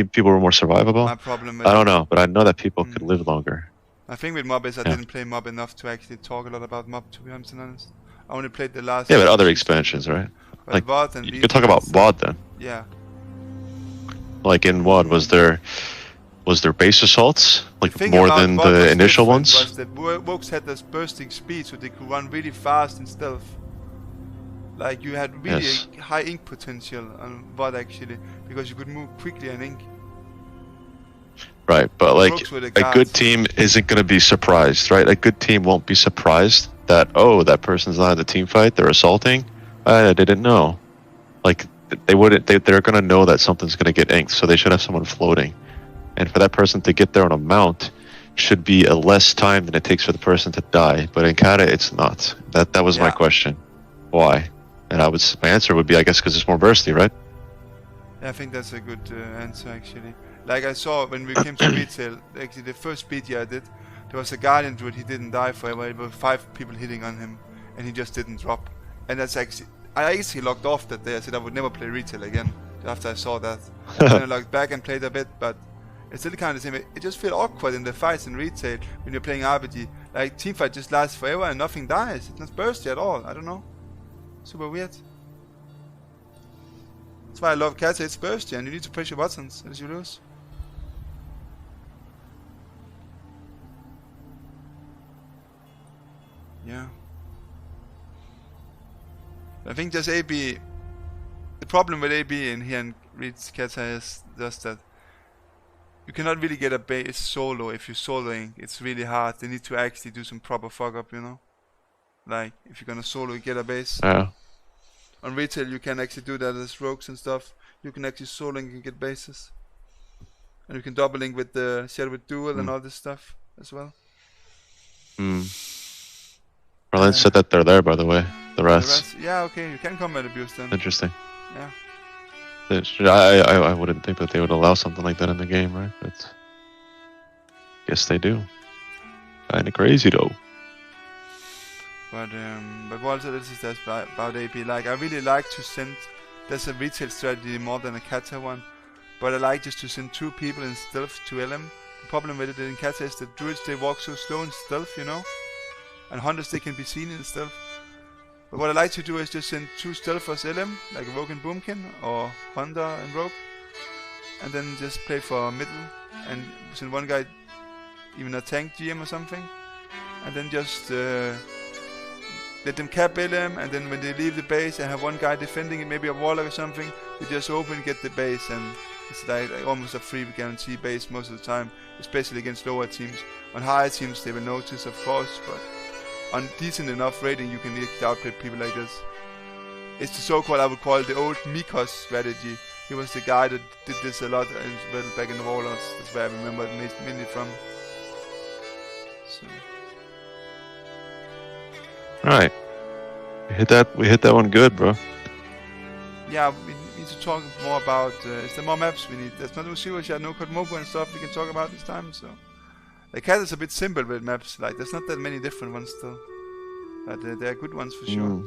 people were more survivable. My problem I don't know, but I know that people could live longer. My thing with MOB is I didn't play MOB enough to actually talk a lot about MOB, to be honest. I only played the last... Yeah, but other expansions, right? But like, VOD and you could talk about WOD then. Yeah. Like in WOD, was there base assaults? Like more than the initial ones? Was that Rogues had this bursting speed, so they could run really fast in stealth. Like you had really Yes. a high ink potential on VOD actually, because you could move quickly on ink. Right, but like Rogues were the a good guards. team isn't going to be surprised, right? A good team won't be surprised that, oh, that person's not in the team fight, they're assaulting. I didn't know. Like they wouldn't. They're going to know that something's going to get inked, so they should have someone floating. And for that person to get there on a mount should be a less time than it takes for the person to die. But in Kata, it's not. That was my Yeah. question. Why? And my answer would be, I guess, because it's more bursty, right? I think that's a good answer actually. Like I saw when we came to retail, actually the first BG I did, there was a guardian druid, he didn't die forever, there were 5 people hitting on him, and he just didn't drop. And that's actually, I actually logged off that day, I said I would never play retail again, after I saw that. Then I logged back and played a bit, but it's still kind of the same. It just feels awkward in the fights in retail when you're playing RBG. Like teamfight just lasts forever and nothing dies, it's not bursty at all, I don't know. Super weird. That's why I love Kata, it's bursty and you need to press your buttons as you lose. Yeah. I think there's AB. The problem with AB in here and reads Kata is just that you cannot really get a base solo if you're soloing. It's really hard. They need to actually do some proper fuck up, you know? Like, if you're gonna solo, get a base. Yeah. On retail, you can actually do that as rogues and stuff. You can actually solo and get bases. And you can double link with the share with duel and all this stuff as well. Merlin said that they're there, by the way. The rest. Yeah, okay, you can combat abuse then. Interesting. Yeah. I wouldn't think that they would allow something like that in the game, right? But guess they do. Kinda crazy though. But also this is just about AP. Like I really like to send. There's a retail strategy more than a Kata one, but I like just to send 2 people in stealth to LM. The problem with it in Kata is that druids they walk so slow in stealth, you know, and hunters they can be seen in stealth. But what I like to do is just send 2 stealthers LM, like Rogue and Boomkin, or Hunter and Rogue, and then just play for middle, and send one guy, even a tank GM or something, and then just let them cap LM, and then when they leave the base and have one guy defending it, maybe a warlock or something, they just open, get the base, and it's like almost a free guarantee base most of the time, especially against lower teams. On higher teams they will notice, of course, but on decent enough rating you can outplay people like this. It's the so-called, I would call it the old Mikos strategy. He was the guy that did this a lot back in the Warlords. That's where I remember it mainly from. So. Alright. We hit that one good, bro. Yeah, we need to talk more about, is there more maps we need? There's no Zero Shot, no Codmogo and stuff we can talk about this time, so. The cat is a bit simple with maps, like there's not that many different ones still. But there are good ones for sure.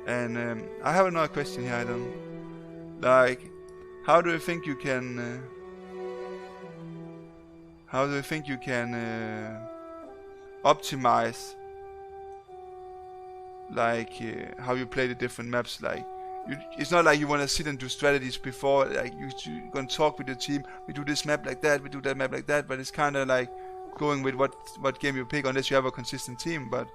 And I have another question here, I don't... Like, how do you think you can optimize like how you play the different maps? Like it's not like you want to sit and do strategies before, like you're gonna talk with your team, we do this map like that, we do that map like that, but it's kind of like going with what game you pick unless you have a consistent team. But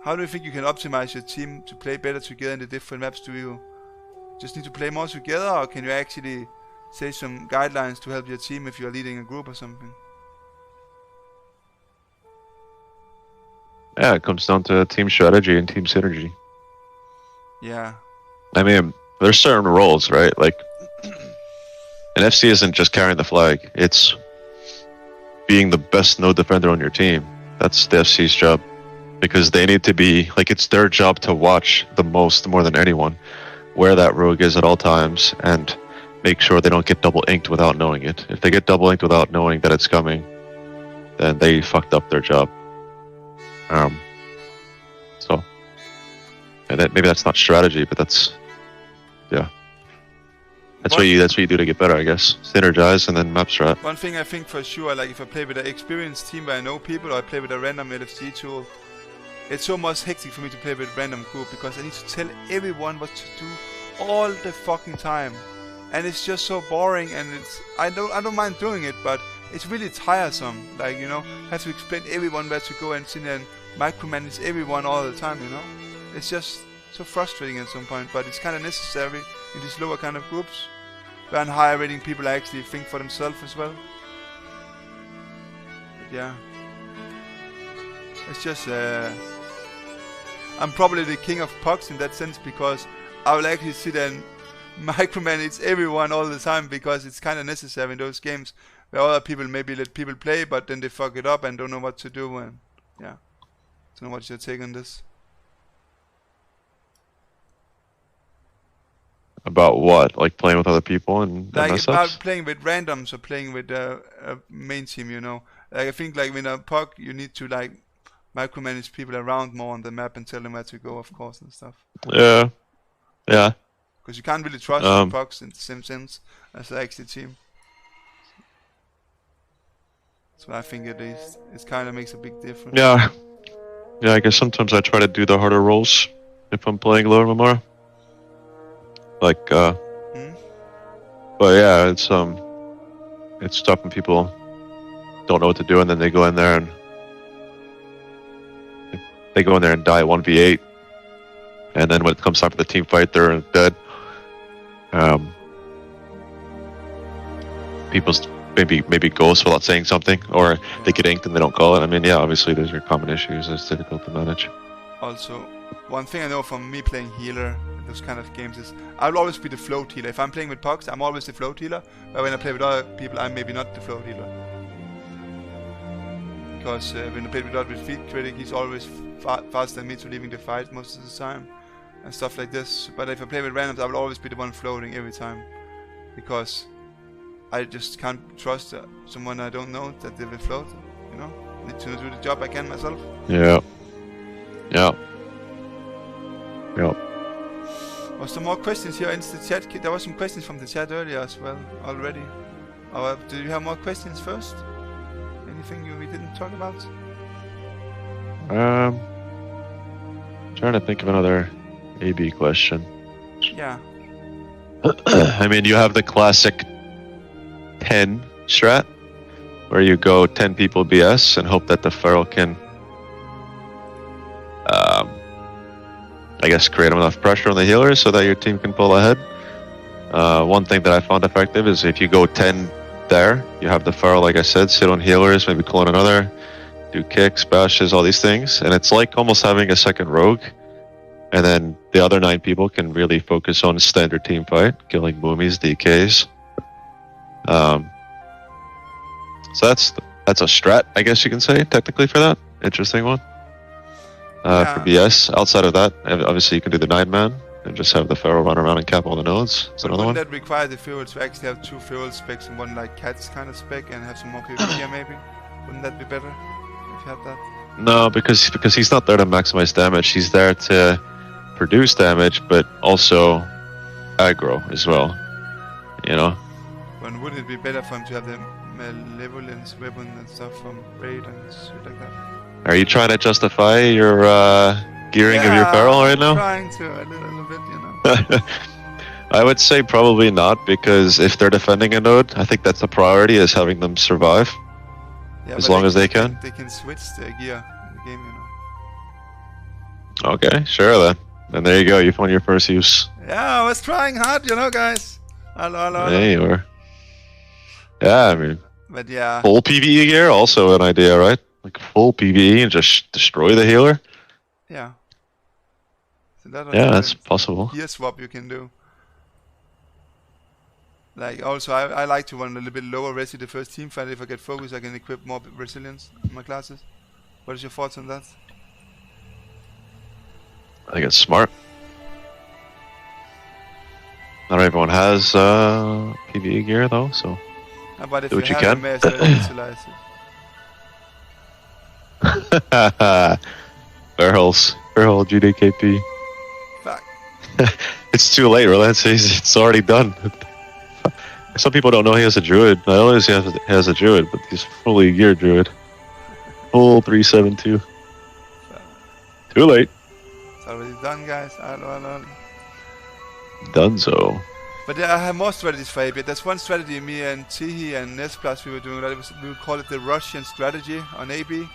how do you think you can optimize your team to play better together in the different maps? Do you just need to play more together, or can you actually say some guidelines to help your team if you're leading a group or something? Yeah, it comes down to team strategy and team synergy. Yeah. I mean, there's certain roles, right? Like, an FC isn't just carrying the flag. It's being the best node defender on your team. That's the FC's job. Because they need to be, like, it's their job to watch the most, more than anyone, where that rogue is at all times, and make sure they don't get double inked without knowing it. If they get double inked without knowing that it's coming, then they fucked up their job. So, and maybe that's not strategy, but that's, yeah. That's what you do to get better, I guess. Synergize and then map strat. One thing I think for sure, like if I play with an experienced team where I know people, or I play with a random LFG tool, it's so much hectic for me to play with a random group because I need to tell everyone what to do all the fucking time, and it's just so boring. And I don't mind doing it, but it's really tiresome. Like, you know, have to explain everyone where to go and sit and micromanage everyone all the time, you know. It's just so frustrating at some point, but it's kind of necessary in these lower kind of groups, where higher rating people actually think for themselves as well. But yeah, it's just I'm probably the king of pucks in that sense, because I will actually sit and micromanage everyone all the time, because it's kind of necessary in those games where other people maybe let people play, but then they fuck it up and don't know what to do. And yeah, don't know what's your take on this. About what? Like playing with other people and like mess about ups? playing with randoms or playing with a main team, you know. Like I think like with a puck you need to like micromanage people around more on the map and tell them where to go, of course, and stuff. Yeah. Yeah. Because you can't really trust the pucks in the same sense as the actual team. So I think it kind of makes a big difference. Yeah. Yeah, I guess sometimes I try to do the harder roles if I'm playing lower MMR. Like, but yeah, it's tough when people don't know what to do, and then they go in there and die 1v8, and then when it comes time for the team fight, they're dead. People maybe ghost without saying something, or they get inked and they don't call it. I mean, yeah, obviously those are common issues. It's difficult to manage. Also, one thing I know from me playing healer in those kind of games is I'll always be the float healer. If I'm playing with pucks, I'm always the float healer. But when I play with other people, I'm maybe not the float healer. Because when I play with Feed Critic, he's always faster than me to leaving the fight most of the time. And stuff like this. But if I play with randoms, I will always be the one floating every time. Because I just can't trust someone I don't know that they will float, you know? I need to do the job I can myself. Yeah. Yeah. Yeah. Was there more questions here in the chat? There were some questions from the chat earlier as well, already. Do you have more questions first? Anything we didn't talk about? Trying to think of another AB question. Yeah. I mean, you have the classic 10 strat, where you go 10 people BS and hope that the feral can, I guess, create enough pressure on the healers so that your team can pull ahead. One thing that I found effective is if you go 10 there, you have the feral, like I said, sit on healers, maybe clone another, do kicks, bashes, all these things, and it's like almost having a second rogue. And then the other 9 people can really focus on standard team fight, killing boomies, DKs. So that's a strat, I guess you can say, technically, for that. Interesting one. Yeah. For BS, outside of that, obviously you can do the 9-man and just have the feral run around and cap all the nodes. That's another one. Wouldn't that require the feral to actually have 2 feral specs and one like cats kind of spec and have some more people here maybe? Wouldn't that be better if you had that? No, because he's not there to maximize damage. He's there to produce damage, but also aggro as well. You know? But wouldn't it be better for him to have the malevolence weapon and stuff from raid and shit like that? Are you trying to justify your gearing of your feral right now? I'm trying to, a little bit, you know. I would say probably not, because if they're defending a node, I think that's the priority, is having them survive. Yeah, as long as they can. They can switch the gear in the game, you know. Okay, sure then. And there you go, you found your first use. Yeah, I was trying hard, you know, guys. Hello. There you are. Yeah, I mean, but yeah. Full PvE gear, also an idea, right? Like full PvE and just destroy the healer? Yeah. So that's possible. Gear swap you can do. Like, also, I like to run a little bit lower resi the first team fight. If I get focus, I can equip more resilience in my classes. What is your thoughts on that? I think it's smart. Not everyone has PvE gear though, so but if do what you have can. utilize it. Feral GDKP. Fuck. It's too late, Relance. It's already done. Some people don't know he has a druid. Not only does he has a druid, but he's fully geared druid. Full 372. Too late. It's already done, guys. Donezo. But I have more strategies for AB. There's one strategy me and Tihi and Nesplus we were doing. We would call it the Russian strategy on AB.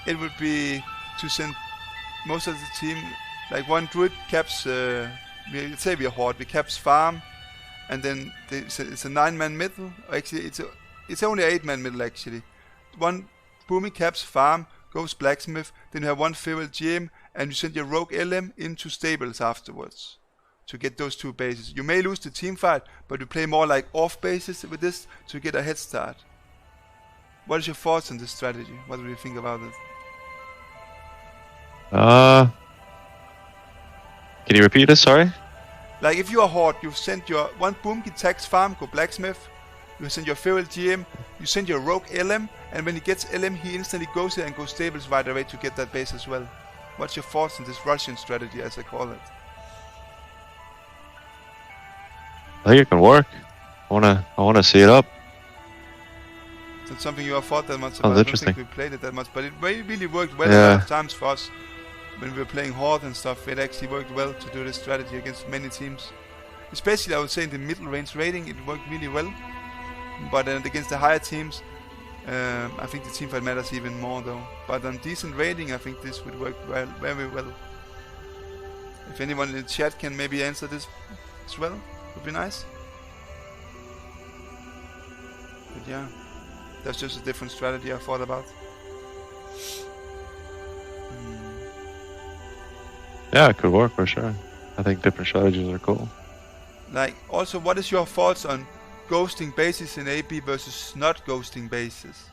It would be to send most of the team like one druid caps, let's say we are horde, we caps farm, and then it's a 9-man middle. Actually, it's only 8-man middle actually. One booming caps farm, goes blacksmith, then you have one feral GM, and you send your rogue LM into stables afterwards to get those 2 bases. You may lose the team fight, but you play more like off bases with this to get a head start. What is your thoughts on this strategy? What do you think about it? Can you repeat it? Sorry. Like if you are horde, you send your one boomkit tax farm, go blacksmith, you send your feral GM, you send your rogue LM, and when he gets LM he instantly goes there and goes stables right away to get that base as well. What's your thoughts on this Russian strategy, as I call it? I think it can work. I wanna see it up. It's not something you have thought that much Sounds about. I don't interesting. think we played it that much, but it really worked well Yeah. a lot of times for us. When we were playing Horde and stuff, it actually worked well to do this strategy against many teams. Especially, I would say, in the middle range rating, it worked really well. But against the higher teams, I think the teamfight matters even more, though. But on decent rating, I think this would work very well. If anyone in the chat can maybe answer this as well, would be nice. But yeah, that's just a different strategy I thought about. Yeah, it could work for sure. I think different strategies are cool. Like, also, what is your thoughts on ghosting bases in AB versus not ghosting bases?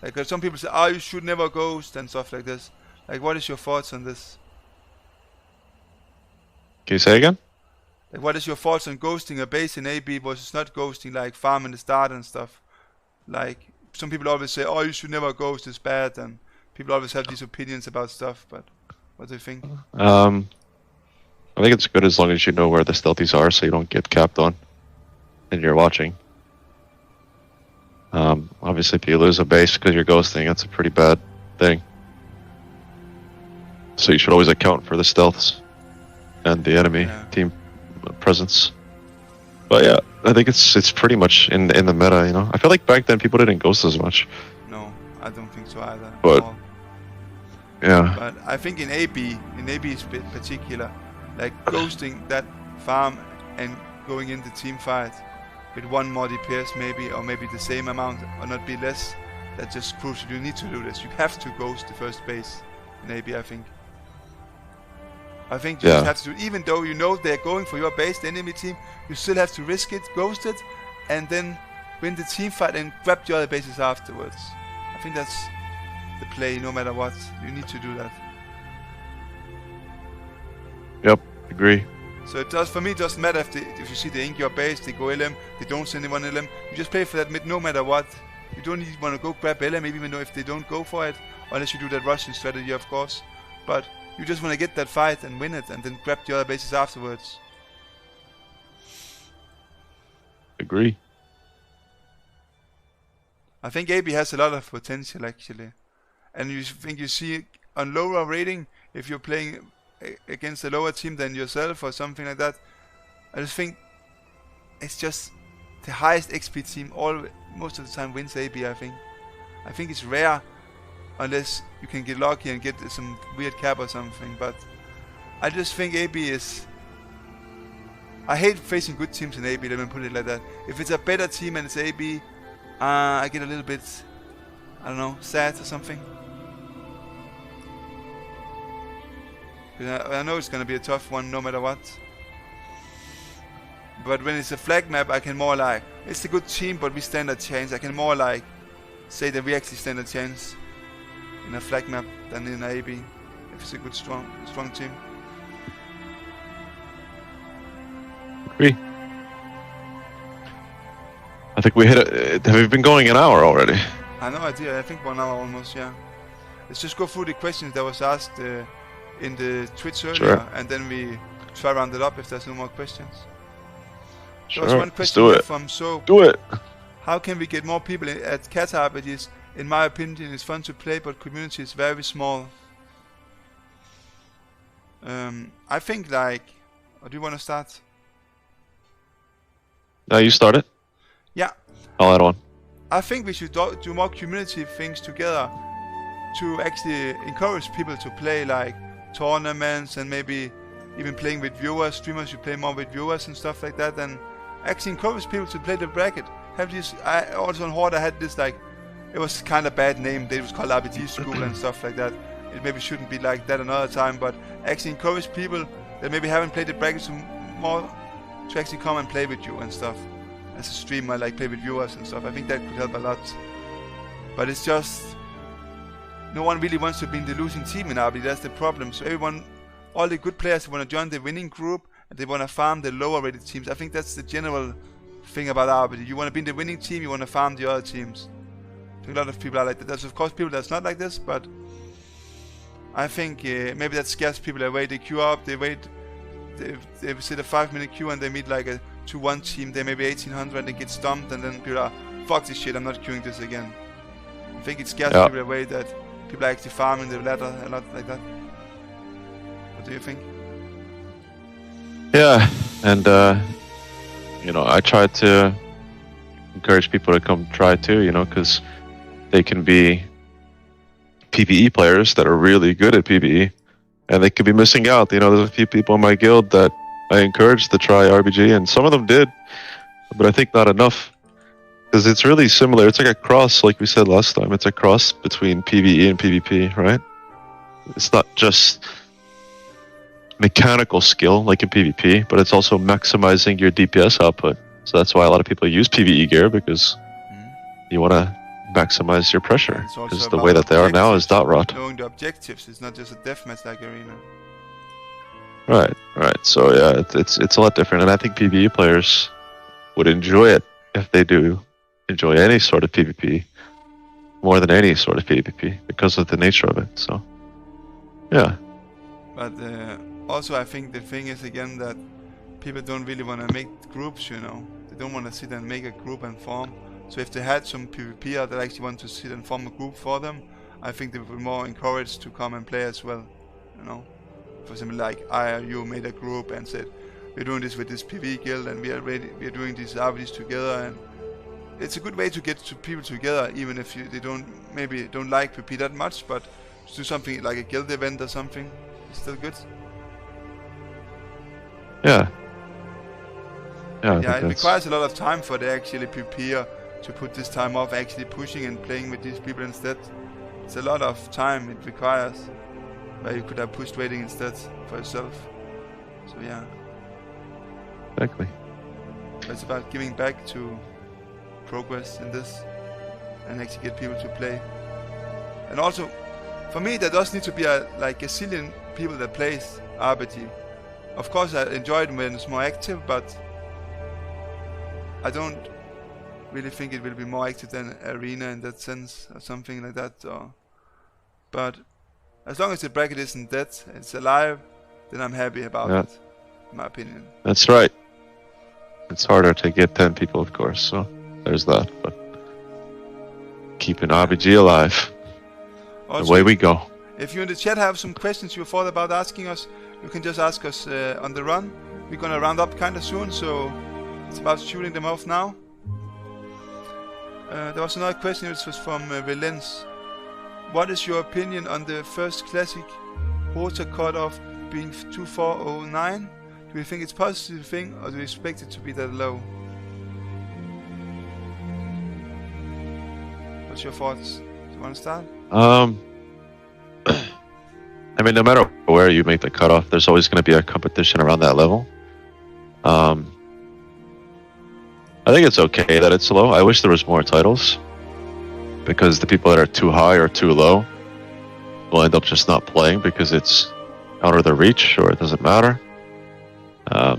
Like, some people say, oh, you should never ghost and stuff like this. Like, what is your thoughts on this? Can you say again? Like, what is your thoughts on ghosting a base in AB versus not ghosting, like farm in the start and stuff? Like, some people always say, oh, you should never ghost, it's bad, and people always have these opinions about stuff, but what do you think? I think it's good as long as you know where the stealthies are so you don't get capped on and you're watching. Obviously if you lose a base because you're ghosting, that's a pretty bad thing. So you should always account for the stealths and the enemy team presence. But yeah, I think it's pretty much in the meta, you know. I feel like back then people didn't ghost as much. No, I don't think so either. But yeah. But I think in AB in particular, like ghosting that farm and going into team fight with one more DPS maybe, or maybe the same amount, or not be less, that's just crucial. You need to do this. You have to ghost the first base in AB, I think. I think you just have to do it. Even though you know they're going for your base, the enemy team, you still have to risk it, ghost it, and then win the team fight and grab the other bases afterwards. I think that's the play, no matter what. You need to do that. Yep, agree. So it does, for me, it doesn't matter if you see they ink your base, they go LM, they don't send anyone LM. You just play for that mid no matter what. You don't even want to go grab LM, even though if they don't go for it, unless you do that Russian strategy, of course. But you just want to get that fight and win it, and then grab the other bases afterwards. Agree. I think AB has a lot of potential, actually. And you think you see on lower rating, if you're playing against a lower team than yourself or something like that, I just think it's just the highest XP team most of the time wins AB, I think. I think it's rare unless you can get lucky and get some weird cap or something, but I just think AB is... I hate facing good teams in AB, let me put it like that. If it's a better team and it's AB, I get a little bit, I don't know, sad or something. I know it's gonna be a tough one no matter what. But when it's a flag map, I can more like, it's a good team but we stand a chance. I can more like say that we actually stand a chance in a flag map than in a AB, if it's a good strong team. Agree. I think we hit it. Have we been going an hour already? I have no idea. I think 1 hour almost, yeah. Let's just go through the questions that was asked in the Twitch earlier, and then we try round it up if there's no more questions. Sure, there was one question here from So. Do it! How can we get more people at cat RPGs? In my opinion, it's fun to play, but community is very small. I think like... Or do you want to start? No, you start it. Yeah. I'll add on. I think we should do more community things together to actually encourage people to play, like tournaments and maybe even playing with viewers. Streamers should play more with viewers and stuff like that, and actually encourage people to play the bracket. Have this. I also on Horde I had this like, it was kind of bad name. It was called RBG School and stuff like that. It maybe shouldn't be like that another time, but actually encourage people that maybe haven't played the bracket more to actually come and play with you and stuff. As a streamer, like play with viewers and stuff. I think that could help a lot. But it's just no one really wants to be in the losing team in RBG. That's the problem. So everyone, all the good players want to join the winning group and they want to farm the lower rated teams. I think that's the general thing about RBG. You want to be in the winning team, you want to farm the other teams. I think a lot of people are like that. There's of course people that's not like this, but I think maybe that scares people away. They queue up, they wait, they sit a 5-minute queue and they meet like a 2-1 team. They maybe 1800 and they get stumped, and then people are, fuck this shit, I'm not queuing this again. I think it scares people away that people are actually farming the ladder a lot like that. What do you think? Yeah, and I try to encourage people to come try too, because they can be PvE players that are really good at PvE, and they could be missing out. There's a few people in my guild that I encouraged to try RBG, and some of them did, but I think not enough. Because it's really similar. It's like a cross, like we said last time. It's a cross between PvE and PvP, right? It's not just mechanical skill like in PvP, but it's also maximizing your DPS output. So that's why a lot of people use PvE gear, because you want to maximize your pressure. Because the way that they are now is dot rot. Knowing the objectives, it's not just a deathmatch like arena. Right. So yeah, it's a lot different, and I think PvE players would enjoy it if they do enjoy any sort of PvP more than any sort of PvP because of the nature of it. So yeah. But also I think the thing is again that people don't really want to make groups, They don't want to sit and make a group and form. So if they had some PvPer that actually want to sit and form a group for them, I think they would be more encouraged to come and play as well. For example, like you made a group and said, we're doing this with this PvE guild and we are doing these RBGs together, and it's a good way to get people together, even if they don't like PvP that much, but to do something like a guild event or something, it's still good. Yeah, it requires a lot of time for the actually PvPer to put this time off actually pushing and playing with these people instead. It's a lot of time it requires, where you could have pushed waiting instead for yourself. So yeah. Exactly. It's about giving back to progress in this and actually get people to play. And also, for me, there does need to be a zillion people that plays RBG. Of course, I enjoy it when it's more active, but I don't really think it will be more active than arena in that sense or something like that. But as long as the bracket isn't dead, it's alive, then I'm happy about it, in my opinion. That's right. It's harder to get 10 people, of course, so there's that, but keeping RBG alive. Also, away we go. If you in the chat have some questions you thought about asking us, you can just ask us on the run. We're gonna round up kind of soon, so it's about shooting them off now. There was another question, which was from Valence. What is your opinion on the first classic water cutoff being 2409? Do you think it's a positive thing, or do you expect it to be that low? What's your thoughts? Do you want to start? I mean, no matter where you make the cutoff, there's always going to be a competition around that level. I think it's okay that it's low. I wish there was more titles, because the people that are too high or too low will end up just not playing because it's out of their reach or it doesn't matter.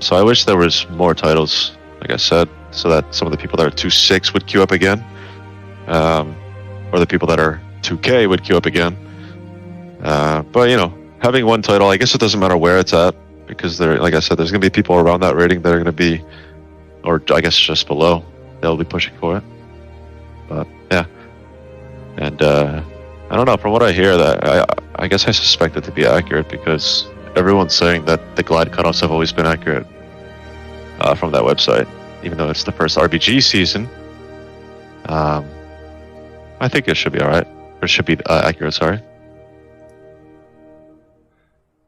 So I wish there was more titles, like I said, so that some of the people that are 2.6 would queue up again, or the people that are 2K would queue up again. But having one title, I guess it doesn't matter where it's at, because like I said, there's going to be people around that rating that are going to be, or I guess just below, they'll be pushing for it. But yeah, and I don't know. From what I hear, that I guess I suspect it to be accurate, because everyone's saying that the glide cutoffs have always been accurate from that website, even though it's the first RBG season. I think it should be alright, or should be accurate. Sorry.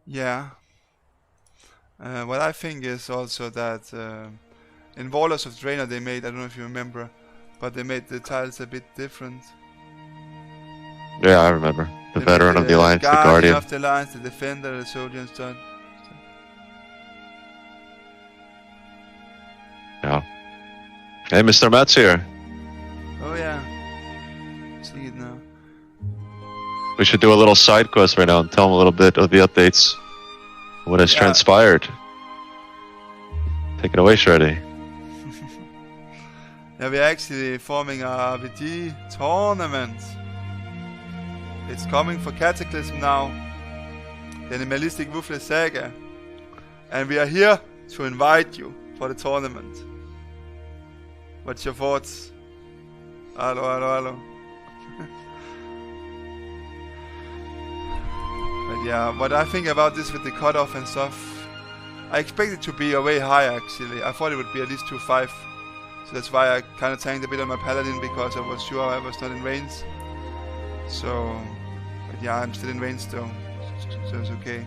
Yeah. What I think is also that in Warlords of Draenor they made, I don't know if you remember, but they made the titles a bit different. Yeah, I remember. The They made veteran of the Alliance, the Guardian Guardian. of the Alliance, the Defender, the Soldier and stuff. Yeah. Hey, Mr. Matt's here. Oh yeah. See it now. We should do a little side quest right now and tell him a little bit of the updates. What has transpired. Take it away, Shreddy. Yeah, we're actually forming a RBG tournament. It's coming for Cataclysm now. The Animalistic Ruthless Saga. And we are here to invite you for the tournament. What's your thoughts? Hello. But yeah, what I think about this with the cutoff and stuff, I expect it to be a way higher actually. I thought it would be at least 2-5. So that's why I kind of tanked a bit on my Paladin, because I was sure I was not in range. So, but yeah, I'm still in range though, so it's okay.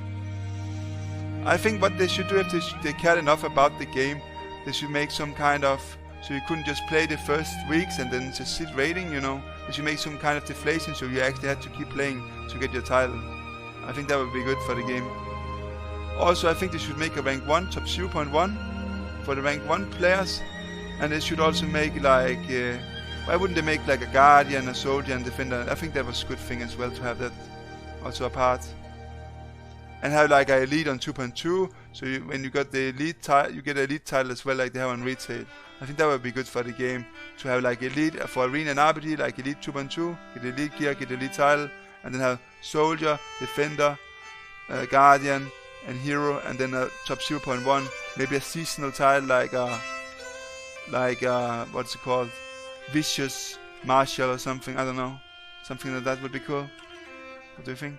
I think what they should do, if they cared enough about the game, they should make some kind of, so you couldn't just play the first weeks and then just sit raiding, you know. They should make some kind of deflation so you actually had to keep playing to get your title. I think that would be good for the game. Also, I think they should make a rank 1, top 0.1 for the rank 1 players. And they should also make like, why wouldn't they make like a Guardian, a Soldier and Defender? I think that was a good thing as well to have that also apart. And have like an Elite on 2.2, so when you got the Elite title, you get an Elite title as well like they have on retail. I think that would be good for the game, to have like Elite for Arena and RBG, like Elite 2.2, get Elite gear, get Elite title, and then have Soldier, Defender, Guardian, and Hero, and then a top 0.1, maybe a seasonal title like what's it called, Vicious Martial or something, I don't know, something like that would be cool. What do you think?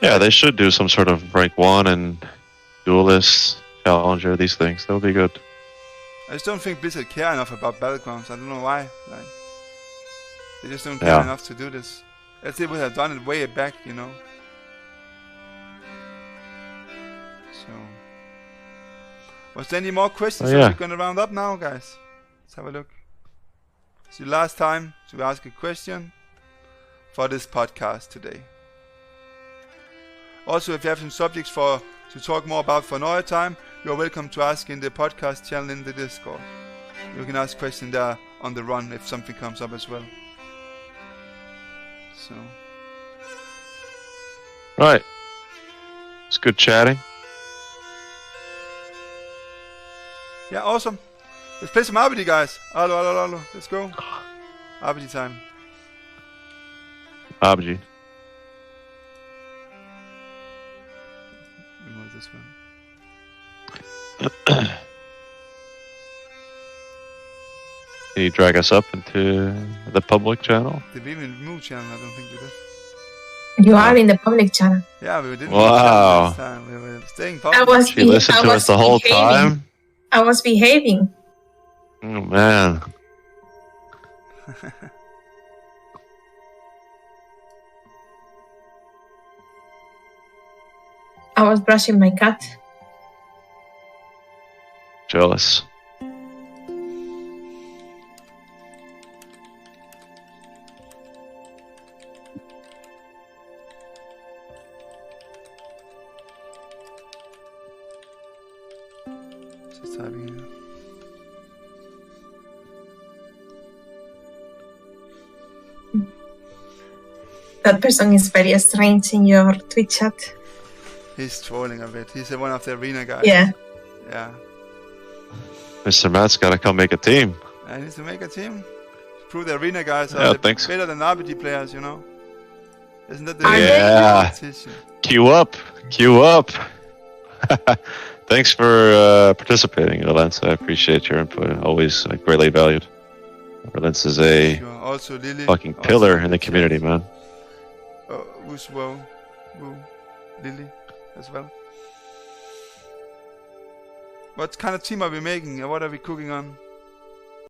Yeah, they should do some sort of rank 1 and duelist, challenger, these things. That would be good. I just don't think Blizzard care enough about Battlegrounds. I don't know why. Like, they just don't care enough to do this. As they would have done it way back, you know. So, was there any more questions? We're gonna round up now, guys. Let's have a look. It's the last time to ask a question for this podcast today. Also, if you have some subjects to talk more about for another time, you're welcome to ask in the podcast channel in the Discord. You can ask questions there on the run if something comes up as well. So. Right. It's good chatting. Yeah, awesome. Let's play some RBG, guys. Hello. Let's go. RBG time. RBG. This one. Can you drag us up into the public channel? Did we even move channel? I don't think we did. You are in the public channel. Yeah, we didn't. Wow. This time. We were staying public. She listened to us the whole time? I was behaving. Oh, man. I was brushing my cat. Jealous. Just typing here. That person is very strange in your Twitch chat. He's trolling a bit. He's one of the arena guys. Yeah. Yeah. Mr. Matt's gotta come make a team. I need to make a team. Prove the arena guys are better than RBG players, you know. Isn't that the competition? Queue up. Thanks for participating, Relance. I appreciate your input. Always greatly valued. Relance is a also, Lily, fucking pillar in the community, man. Who's Lily as well. What kind of team are we making? What are we cooking on?